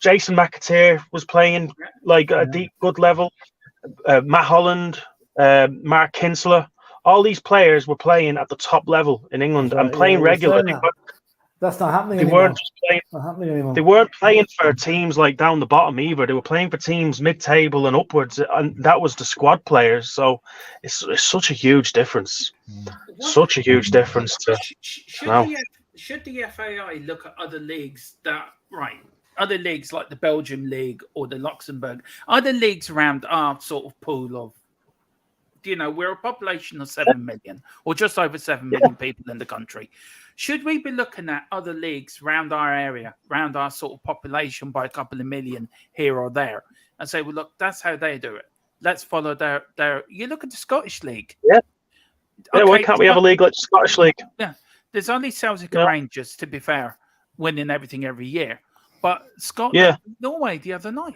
Jason McAteer was playing a deep, good level. Matt Holland, Mark Kinsler, all these players were playing at the top level in England and playing regularly. That's not happening anymore. They weren't playing for teams like down the bottom either. They were playing for teams mid-table and upwards, and that was the squad players. So it's such a huge difference. Such a huge difference. Should the FAI look at other leagues other leagues like the Belgium League or the Luxembourg, other leagues around our sort of pool of, we're a population of 7 million or just over 7 million people in the country. Should we be looking at other leagues around our area, around our sort of population by a couple of million here or there, and say, well, look, that's how they do it. Let's follow their. You look at the Scottish League. Yeah. Why can't we have a league like the Scottish League? Yeah. There's only Celtic and Rangers, to be fair, winning everything every year. But Scotland, Norway the other night,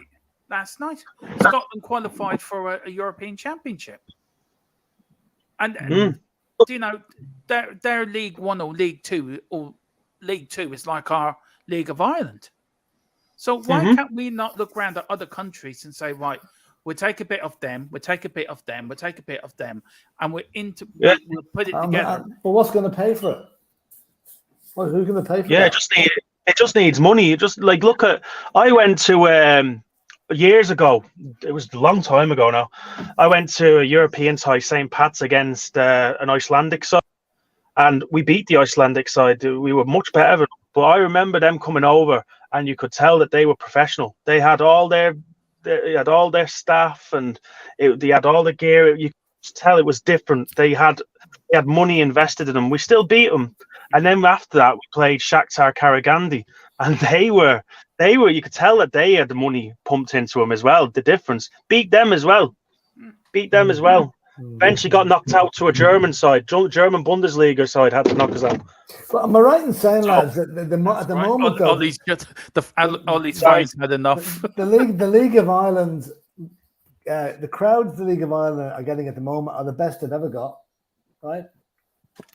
last night, Scotland qualified for a European Championship. And their League One or League Two is like our League of Ireland. So why can't we not look around at other countries and say, right, we'll take a bit of them, we'll take a bit of them, we'll take a bit of them, and we'll put it together. But what's going to pay for it? Who's going to pay for it? Yeah, it just needs money. It just look at. I went to years ago. It was a long time ago now. I went to a European tie, St. Pat's against an Icelandic side, and we beat the Icelandic side. We were much better, but I remember them coming over, and you could tell that they were professional. They had all their staff, and they had all the gear. You could tell it was different. They had money invested in them. We still beat them. And then after that, we played Shakhtar Karagandhi, and they were. You could tell that they had the money pumped into them as well. The difference, beat them as well. Eventually, got knocked out to a German side. German Bundesliga side had to knock us out. But am I right in saying, lads, that at the moment, though, all these fans had enough. The League of Ireland, the crowds the League of Ireland are getting at the moment are the best they've ever got, right?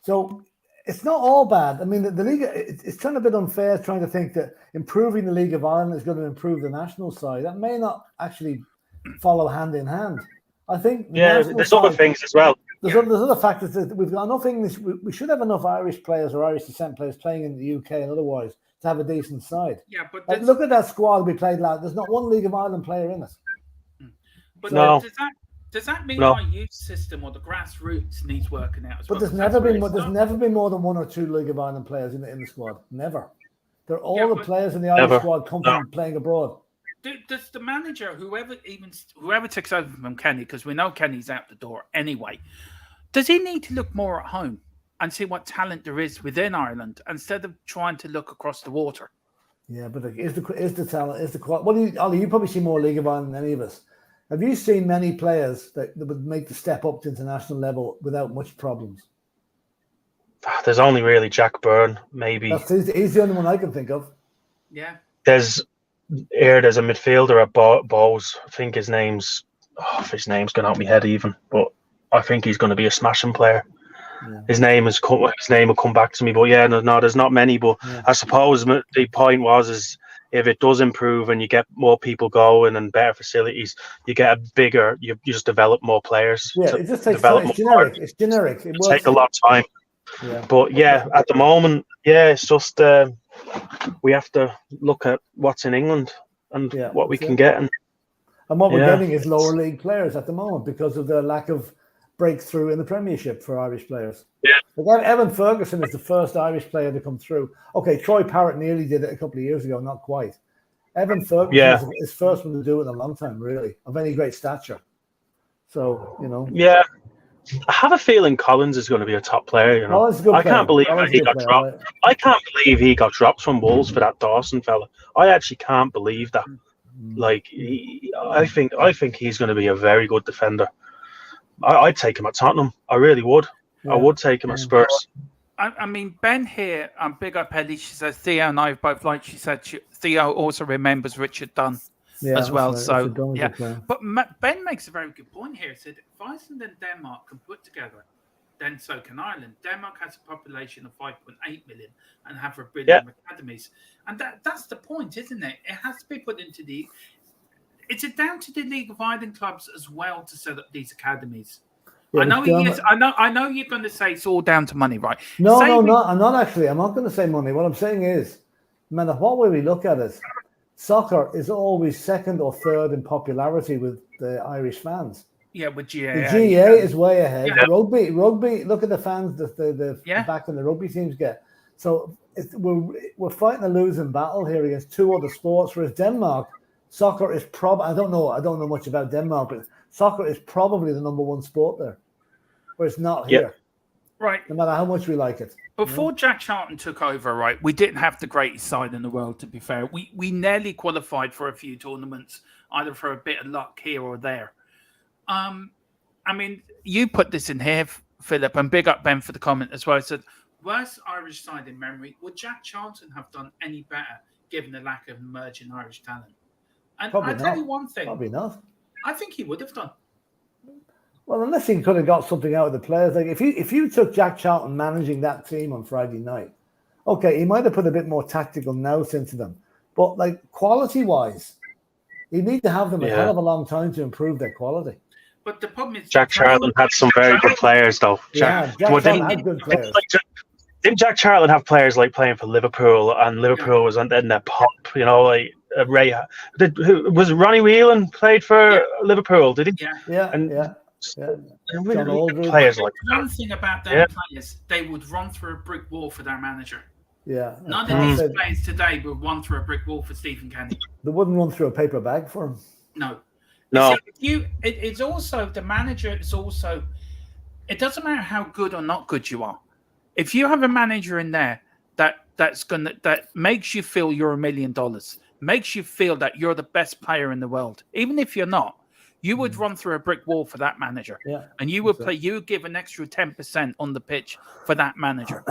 So it's not all bad. I mean, the league, it's kind of a bit unfair trying to think that improving the League of Ireland is going to improve the national side. That may not actually follow hand in hand. I think there's other things as well. There's other factors that we've got enough English. We should have enough Irish players or Irish descent players playing in the UK and otherwise to have a decent side. Yeah, but Like, look at that squad we played last. There's not one League of Ireland player in it. But No. does that mean No. our youth system or the grassroots needs working out as But well? there's never been more than 1 or 2 League of Ireland players in the squad. Never. They're all the players in the Irish squad come from playing abroad. Does the manager, whoever takes over from Kenny, because we know Kenny's out the door anyway, does he need to look more at home and see what talent there is within Ireland instead of trying to look across the water? Yeah, but is the talent, is the quality? Well, Ollie, you probably see more League of Ireland than any of us. Have you seen many players that would make the step up to international level without much problems? There's only really Jack Byrne, maybe. He's the only one I can think of. Yeah. There's a midfielder at Bowes. I think his name's gone out of my head even, but I think he's going to be a smashing player. Yeah. His name will come back to me, but yeah, no, there's not many. But I suppose the point is if it does improve and you get more people going and better facilities, you get you just develop more players. Yeah, it just takes time. It's generic. It takes a lot of time. Yeah. But yeah, at the moment, it's just we have to look at what's in England and what we can get. And what we're getting is lower league players at the moment because of the lack of breakthrough in the Premiership for Irish players. Yeah. Like Evan Ferguson is the first Irish player to come through. Okay, Troy Parrott nearly did it a couple of years ago, not quite. Evan Ferguson is the first one to do it in a long time, really, of any great stature. So, Yeah. I have a feeling Collins is going to be a top player. I can't believe he got dropped. I can't believe he got dropped from Wolves for that Dawson fella. I actually can't believe that. Like, I think he's going to be a very good defender. I'd take him at Tottenham. I really would. Yeah. I would take him at Spurs. I mean, Ben here, big up Ellie. She says Theo and I both like. She said Theo also remembers Richard Dunn as well. Right. So yeah, but Ben makes a very good point here. He said if Iceland and Denmark can put together, then so can Ireland. Denmark has a population of 5.8 million and have a billion academies, and that's the point, isn't it? It has to be put into the. Is it down to the League of Ireland clubs as well to set up these academies? Yeah, I know you're going to say it's all down to money, right? No, I'm not actually. I'm not going to say money. What I'm saying is, no matter what way we look at it, soccer is always second or third in popularity with the Irish fans. Yeah, with GAA. The GAA is way ahead. Yeah. Rugby. Look at the fans the back in the rugby teams get. So we're fighting a losing battle here against 2 other sports. Whereas Denmark, soccer is I don't know much about Denmark, but soccer is probably the number 1 sport there. Where it's not here. Right. No matter how much we like it. Before Jack Charlton took over, right, we didn't have the greatest side in the world, to be fair. We nearly qualified for a few tournaments, either for a bit of luck here or there. I mean, you put this in here, Philip, and big up Ben for the comment as well. I said, worst Irish side in memory. Would Jack Charlton have done any better given the lack of emerging Irish talent? And I'll tell you one thing. Probably not. I think he would have done. Well, unless he could have got something out of the players. Like if you took Jack Charlton managing that team on Friday night, okay, he might have put a bit more tactical nous into them. But like quality-wise, you need to have them a hell of a long time to improve their quality. But the problem is Jack Charlton had some very good players, though. Jack Charlton had good players. Didn't Jack Charlton have players like playing for Liverpool, and Liverpool was in their pop? Like Ray. Was Ronnie Whelan played for Liverpool? Did he? Yeah. John Aldridge. Players like one thing about their players, they would run through a brick wall for their manager. Yeah. None of these players today would run through a brick wall for Stephen Kenny. They wouldn't run through a paper bag for him. No. No. It's also the manager. It's also. It doesn't matter how good or not good you are. If you have a manager in there that makes you feel you're $1 million, makes you feel that you're the best player in the world, even if you're not. You would run through a brick wall for that manager, and you would play. You would give an extra 10% on the pitch for that manager,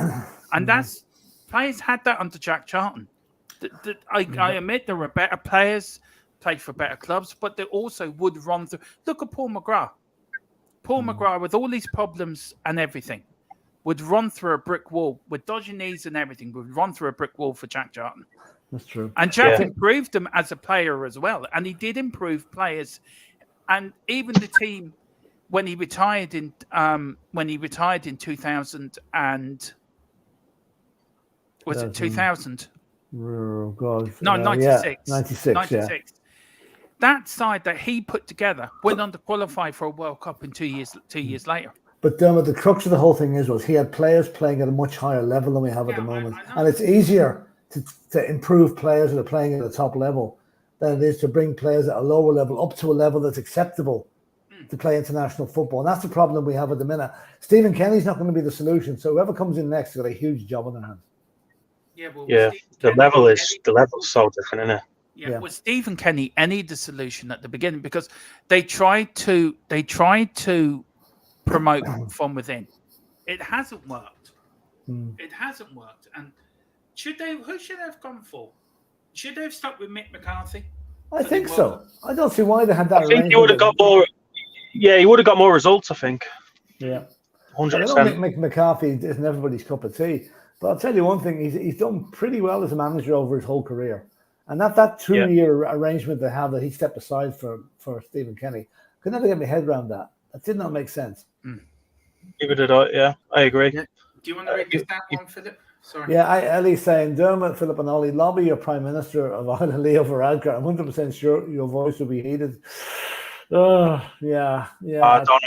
and that's players had that under Jack Charlton. I admit there were better players, played for better clubs, but they also would run through. Look at Paul McGrath. Paul McGrath, with all these problems and everything, would run through a brick wall with dodgy knees and everything. Would run through a brick wall for Jack Charlton. That's true. And Jack improved them as a player as well, and he did improve players. And even the team, when he retired in 2000 and was it 2000? Oh, God. No, 96. 96, yeah. That side that he put together went on to qualify for a World Cup in 2 years. 2 years later. But Dermot, the crux of the whole thing was he had players playing at a much higher level than we have at the moment, and it's easier to improve players that are playing at the top level than it is to bring players at a lower level up to a level that's acceptable to play international football. And that's the problem we have at the minute. Stephen Kenny's not going to be the solution, so whoever comes in next has got a huge job on their hands. The level is so different, isn't it? Yeah, was Stephen Kenny any the solution at the beginning? Because they tried to promote from within. It hasn't worked. It hasn't worked. And who should they have gone for? Should they have stuck with Mick McCarthy? I think so. I don't see why they had that. I think he would have got more. Yeah, he would have got more results, I think. Yeah. 100%. I know Mick McCarthy isn't everybody's cup of tea, but I'll tell you one thing: he's done pretty well as a manager over his whole career. And that 2-year arrangement they have that he stepped aside for Stephen Kenny, could never get my head around that. That did not make sense. Neither did I. Yeah, I agree. Yeah. Do you want to read this down one, Philip? Sorry. Yeah, Ellie's saying, Dermot, Philip and Ollie, lobby your Prime Minister of Ireland, Leo Varadkar. I'm 100% sure your voice will be heeded. Yeah. I don't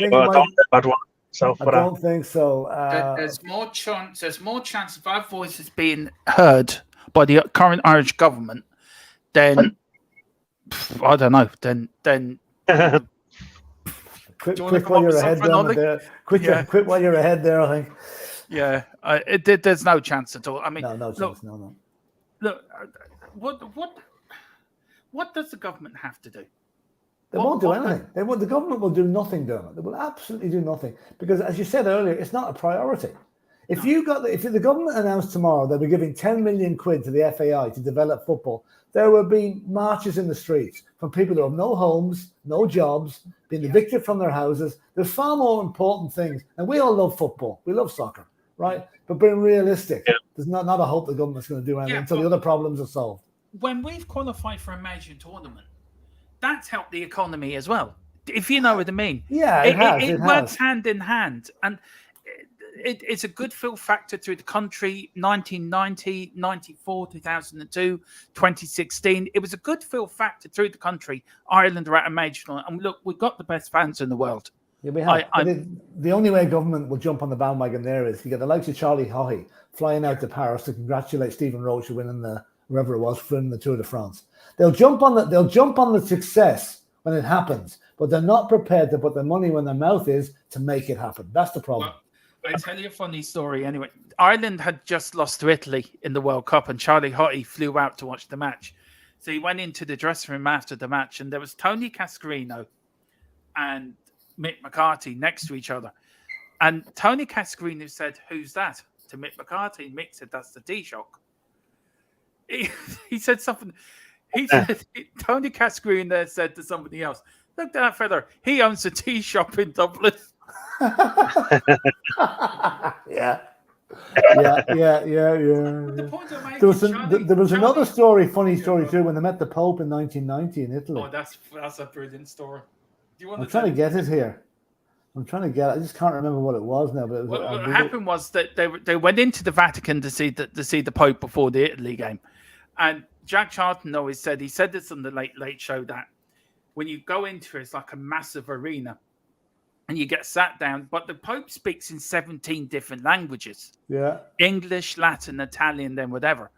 think so. There's more chance of our voices being heard by the current Irish government than I don't know. Then quit while you're ahead there. Quit while you're ahead there, I think. Yeah, there's no chance at all. I mean, no chance. No. Look, what does the government have to do? They won't do anything. The government will do nothing, Dermot. They will absolutely do nothing because, as you said earlier, it's not a priority. If the government announced tomorrow they'll be giving 10 million quid to the FAI to develop football, there will be marches in the streets from people who have no homes, no jobs, being evicted from their houses. There's far more important things, and we all love football. We love soccer, right? But being realistic, there's not a hope the government's going to do anything until the other problems are solved. When we've qualified for a major tournament, that's helped the economy as well, if you know what I mean. Yeah, it works hand in hand. And it's a good fill factor through the country, 1990, 94, 2002, 2016. It was a good fill factor through the country. Ireland are at a major tournament. And look, we've got the best fans in the world. Yeah, we have. The only way government will jump on the bandwagon there is you get the likes of Charlie Haughey flying out to Paris to congratulate Stephen Roche for winning whoever it was, for winning the Tour de France. They'll jump on the success when it happens, but they're not prepared to put their money where their mouth is to make it happen. That's the problem. Well, I'll tell you a funny story anyway. Ireland had just lost to Italy in the World Cup, and Charlie Haughey flew out to watch the match. So he went into the dressing room after the match, and there was Tony Cascarino and Mick McCarthy next to each other. And Tony Cascarino said, "Who's that?" to Mick McCarthy. Mick said, "That's the Taoiseach." He said something. He said, Tony Cascarino said to somebody else, "Look at that fella. He owns a tea shop in Dublin." Yeah. The point I'm making, there was another funny story too, when they met the Pope in 1990 in Italy. Oh, that's a brilliant story. Do you want I'm trying to get it here. I just can't remember what it was now. But what happened was that they went into the Vatican to see the Pope before the Italy game, and Jack Charlton always said, he said this on the Late Show, that when you go into it, it's like a massive arena, and you get sat down, but the Pope speaks in 17 different languages. Yeah, English, Latin, Italian, then whatever.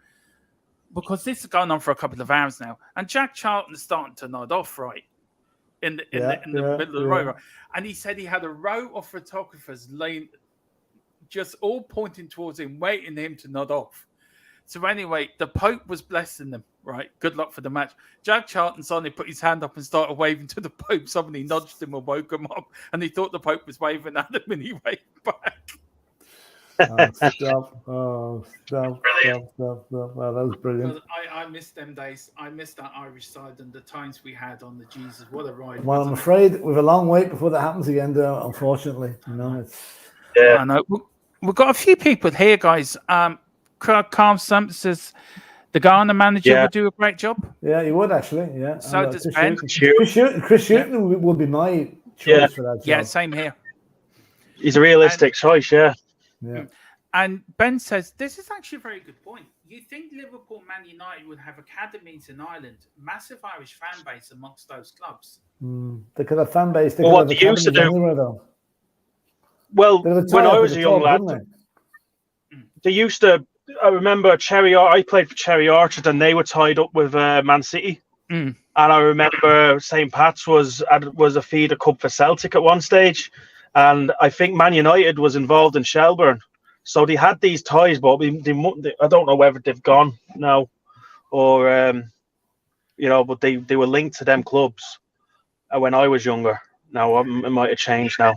Because this has gone on for a couple of hours now, and Jack Charlton is starting to nod off right in the middle of the row. And he said he had a row of photographers laying, just all pointing towards him, waiting for him to nod off. So anyway, the Pope was blessing them, right? Good luck for the match. Jack Charlton suddenly put his hand up and started waving to the Pope. Somebody nudged him and woke him up, and he thought the Pope was waving at him, and he waved back. Stop. Well, that was brilliant. I missed them days. I missed that Irish side and the times we had on the Jesus. What a ride. Well, I'm afraid we've a long wait before that happens again, though, unfortunately. I know. We've got a few people here, guys. Carl Stump says the Ghana manager would do a great job. Yeah, he would actually. Yeah. So does Ben. Chris Hughton would be my choice for that job. Yeah, same here. He's a realistic choice, yeah. Yeah. And Ben says, this is actually a very good point. You think Liverpool, Man United would have academies in Ireland? Massive Irish fan base amongst those clubs. They could have fan base. They Well, could what have they used to academies do. anywhere, though. Well, They would when tie I up was with a the young club, lad, wouldn't they used to. I remember I played for Cherry Orchard, and they were tied up with Man City. Mm. And I remember St. Pat's was a feeder cup for Celtic at one stage, and I think Man United was involved in Shelburne. So they had these ties, but I don't know whether they've gone now, or but they were linked to them clubs when I was younger. Now it might have changed now.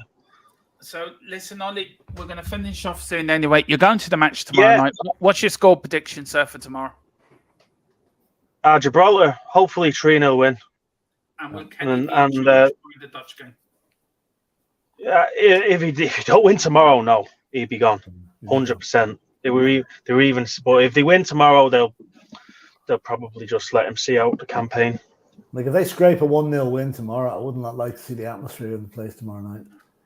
So listen, Ollie, we're going to finish off soon anyway. You're going to the match tomorrow night. What's your score prediction, sir, for tomorrow? Gibraltar, hopefully 3-0 win. And will Kenny be in charge for the Dutch game? If he don't win tomorrow, no, he'd be gone, 100%. They were even, but if they win tomorrow, they'll probably just let him see out the campaign. Like if they scrape a 1-0 win tomorrow, I wouldn't like to see the atmosphere of the place tomorrow night.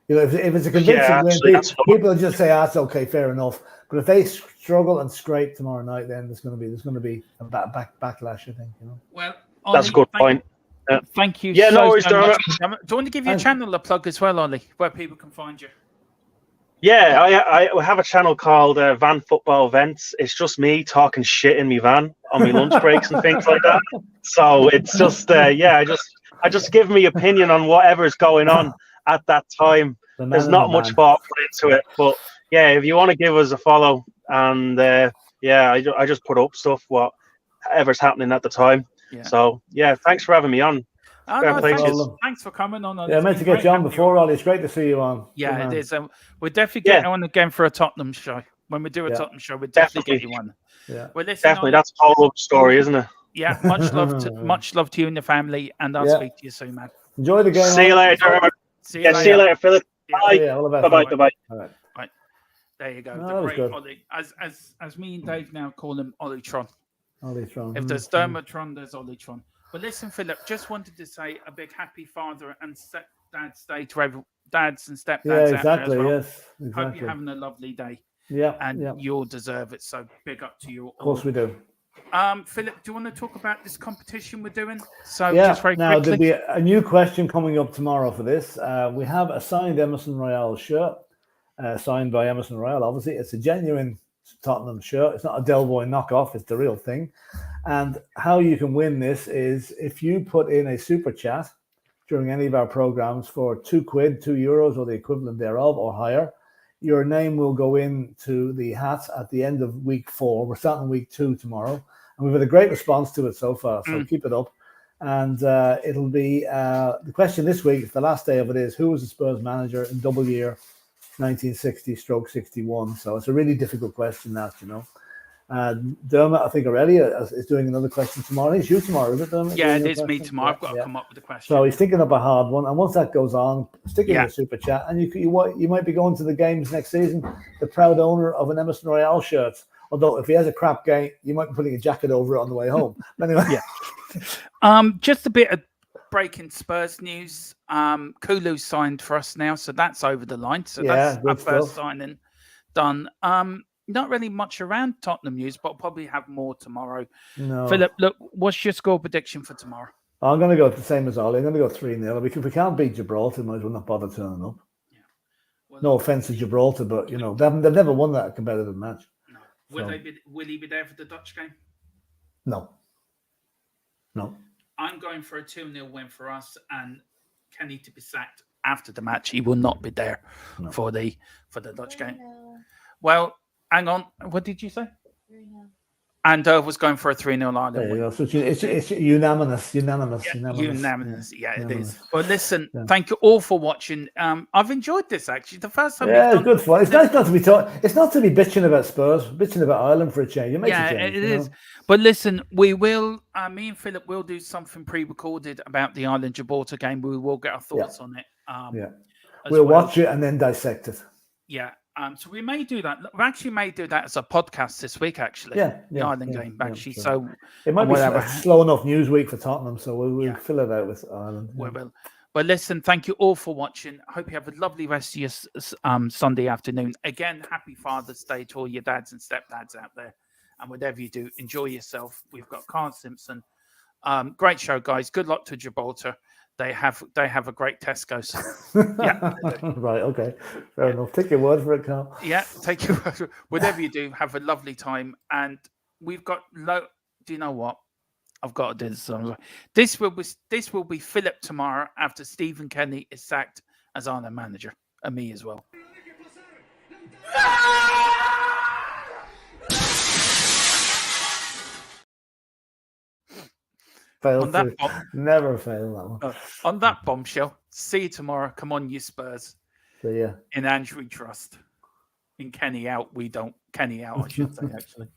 If it's a convincing win, people will just say, "That's okay, fair enough." But if they struggle and scrape tomorrow night, then there's going to be a backlash. I think. Well, Ollie, that's a good point. Thank you. Yeah, no worries, Dermot. Do you want to give your channel a plug as well, Ollie, where people can find you? Yeah, I have a channel called Van Football Vents. It's just me talking shit in my van on my lunch breaks and things like that. So it's just I just give me opinion on whatever's going on at that time. There's not much thought put into it, but yeah, if you want to give us a follow, and I just put up stuff whatever's happening at the time. Yeah. So yeah, thanks for having me on. Thanks for coming on. Yeah, I meant to get you on before, Ollie. It's great to see you on. Yeah, it is. We'll definitely get you on again for a Tottenham show. When we do a Tottenham show, we'll definitely get you on. Yeah, well, listen, definitely. That's a whole other story, isn't it? Yeah, much love to you and the family, and I'll speak to you soon, man. Enjoy the game. See you later, Dermot. See you later, Philip. Bye. Bye. All right. Right. There you go. No, the great Ollie. As me and Dave now call him Ollie-tron. Ollie-tron. If there's Dermotron, there's Ollie-tron. But listen, Philip, just wanted to say a big happy Father and Dad's Day to every dads and stepdads. Yeah, exactly. Out there as well. Yes, exactly. Hope you're having a lovely day. Yeah, and you'll deserve it. So big up to you. Of course we do. Philip, do you want to talk about this competition we're doing? So just very now quickly. There'll be a new question coming up tomorrow for this. We have a signed Emerson Royale shirt, signed by Emerson Royale. Obviously, it's a genuine Tottenham shirt. It's not a Del Boy knockoff. It's the real thing. And how you can win this is if you put in a super chat during any of our programs for £2, €2, or the equivalent thereof, or higher, your name will go into the hat at the end of week 4. We're starting week 2 tomorrow, and we've had a great response to it so far. So keep it up. And it'll be the question this week. The last day of it is, who was the Spurs manager in double year 1960/61? So it's a really difficult question, that Dermot, I think Aurelia is doing another question tomorrow. It's you tomorrow, is it, Dermot? Yeah, it is me tomorrow. I've got to come up with a question. So he's thinking of a hard one, and once that goes on, stick it in the super chat, and you might be going to the games next season, the proud owner of an Emerson Royale shirt. Although if he has a crap game, you might be putting a jacket over it on the way home. But anyway, just a bit of breaking Spurs news. Kulu's signed for us now, so that's over the line. So that's our first signing done. Not really much around Tottenham news, but I'll probably have more tomorrow. No. Philip, look, what's your score prediction for tomorrow? I'm going to go the same as Ollie. I'm going to go 3-0. If we can't beat Gibraltar, might as well not bother turning up. Yeah. Well, no offense to Gibraltar, but they've never won that competitive match. No. Will he be there for the Dutch game? No. I'm going for a 2-0 win for us, and Kenny to be sacked after the match. He will not be there for the Dutch game. Well, hang on. What did you say? 3-0. And was going for a 3-0 Ireland. There you go. So it's unanimous. Yeah, it is. But listen, thank you all for watching. I've enjoyed this, actually. The first time. Yeah, it's good fun. It's nice not to be It's not to be bitching about Spurs, bitching about Ireland for a change. It makes a change. It is. But listen, we will. Me and Philip will do something pre-recorded about the Ireland Gibraltar game. We will get our thoughts on it. We'll watch it and then dissect it. Yeah. So we may do that. We actually may do that as a podcast this week, actually. The Ireland game, actually. Sure. So it might be a slow enough news week for Tottenham, so we'll fill it out with Ireland. We will. But listen, thank you all for watching. I hope you have a lovely rest of your Sunday afternoon. Again, happy Father's Day to all your dads and stepdads out there. And whatever you do, enjoy yourself. We've got Carl Simpson. Great show, guys. Good luck to Gibraltar. They have a great Tesco's. Yeah. Right. Okay. Fair enough. Take your word for it, Carl. Yeah. Take your word. Whatever you do, have a lovely time. And we've got do you know what? I've got to do this. This will be Philip tomorrow after Stephen Kenny is sacked as our manager, and me as well. Never fail that one. On that bombshell, see you tomorrow. Come on, you Spurs. See ya. In Andrew we trust. In Kenny out, we don't. Kenny out, I should say, actually.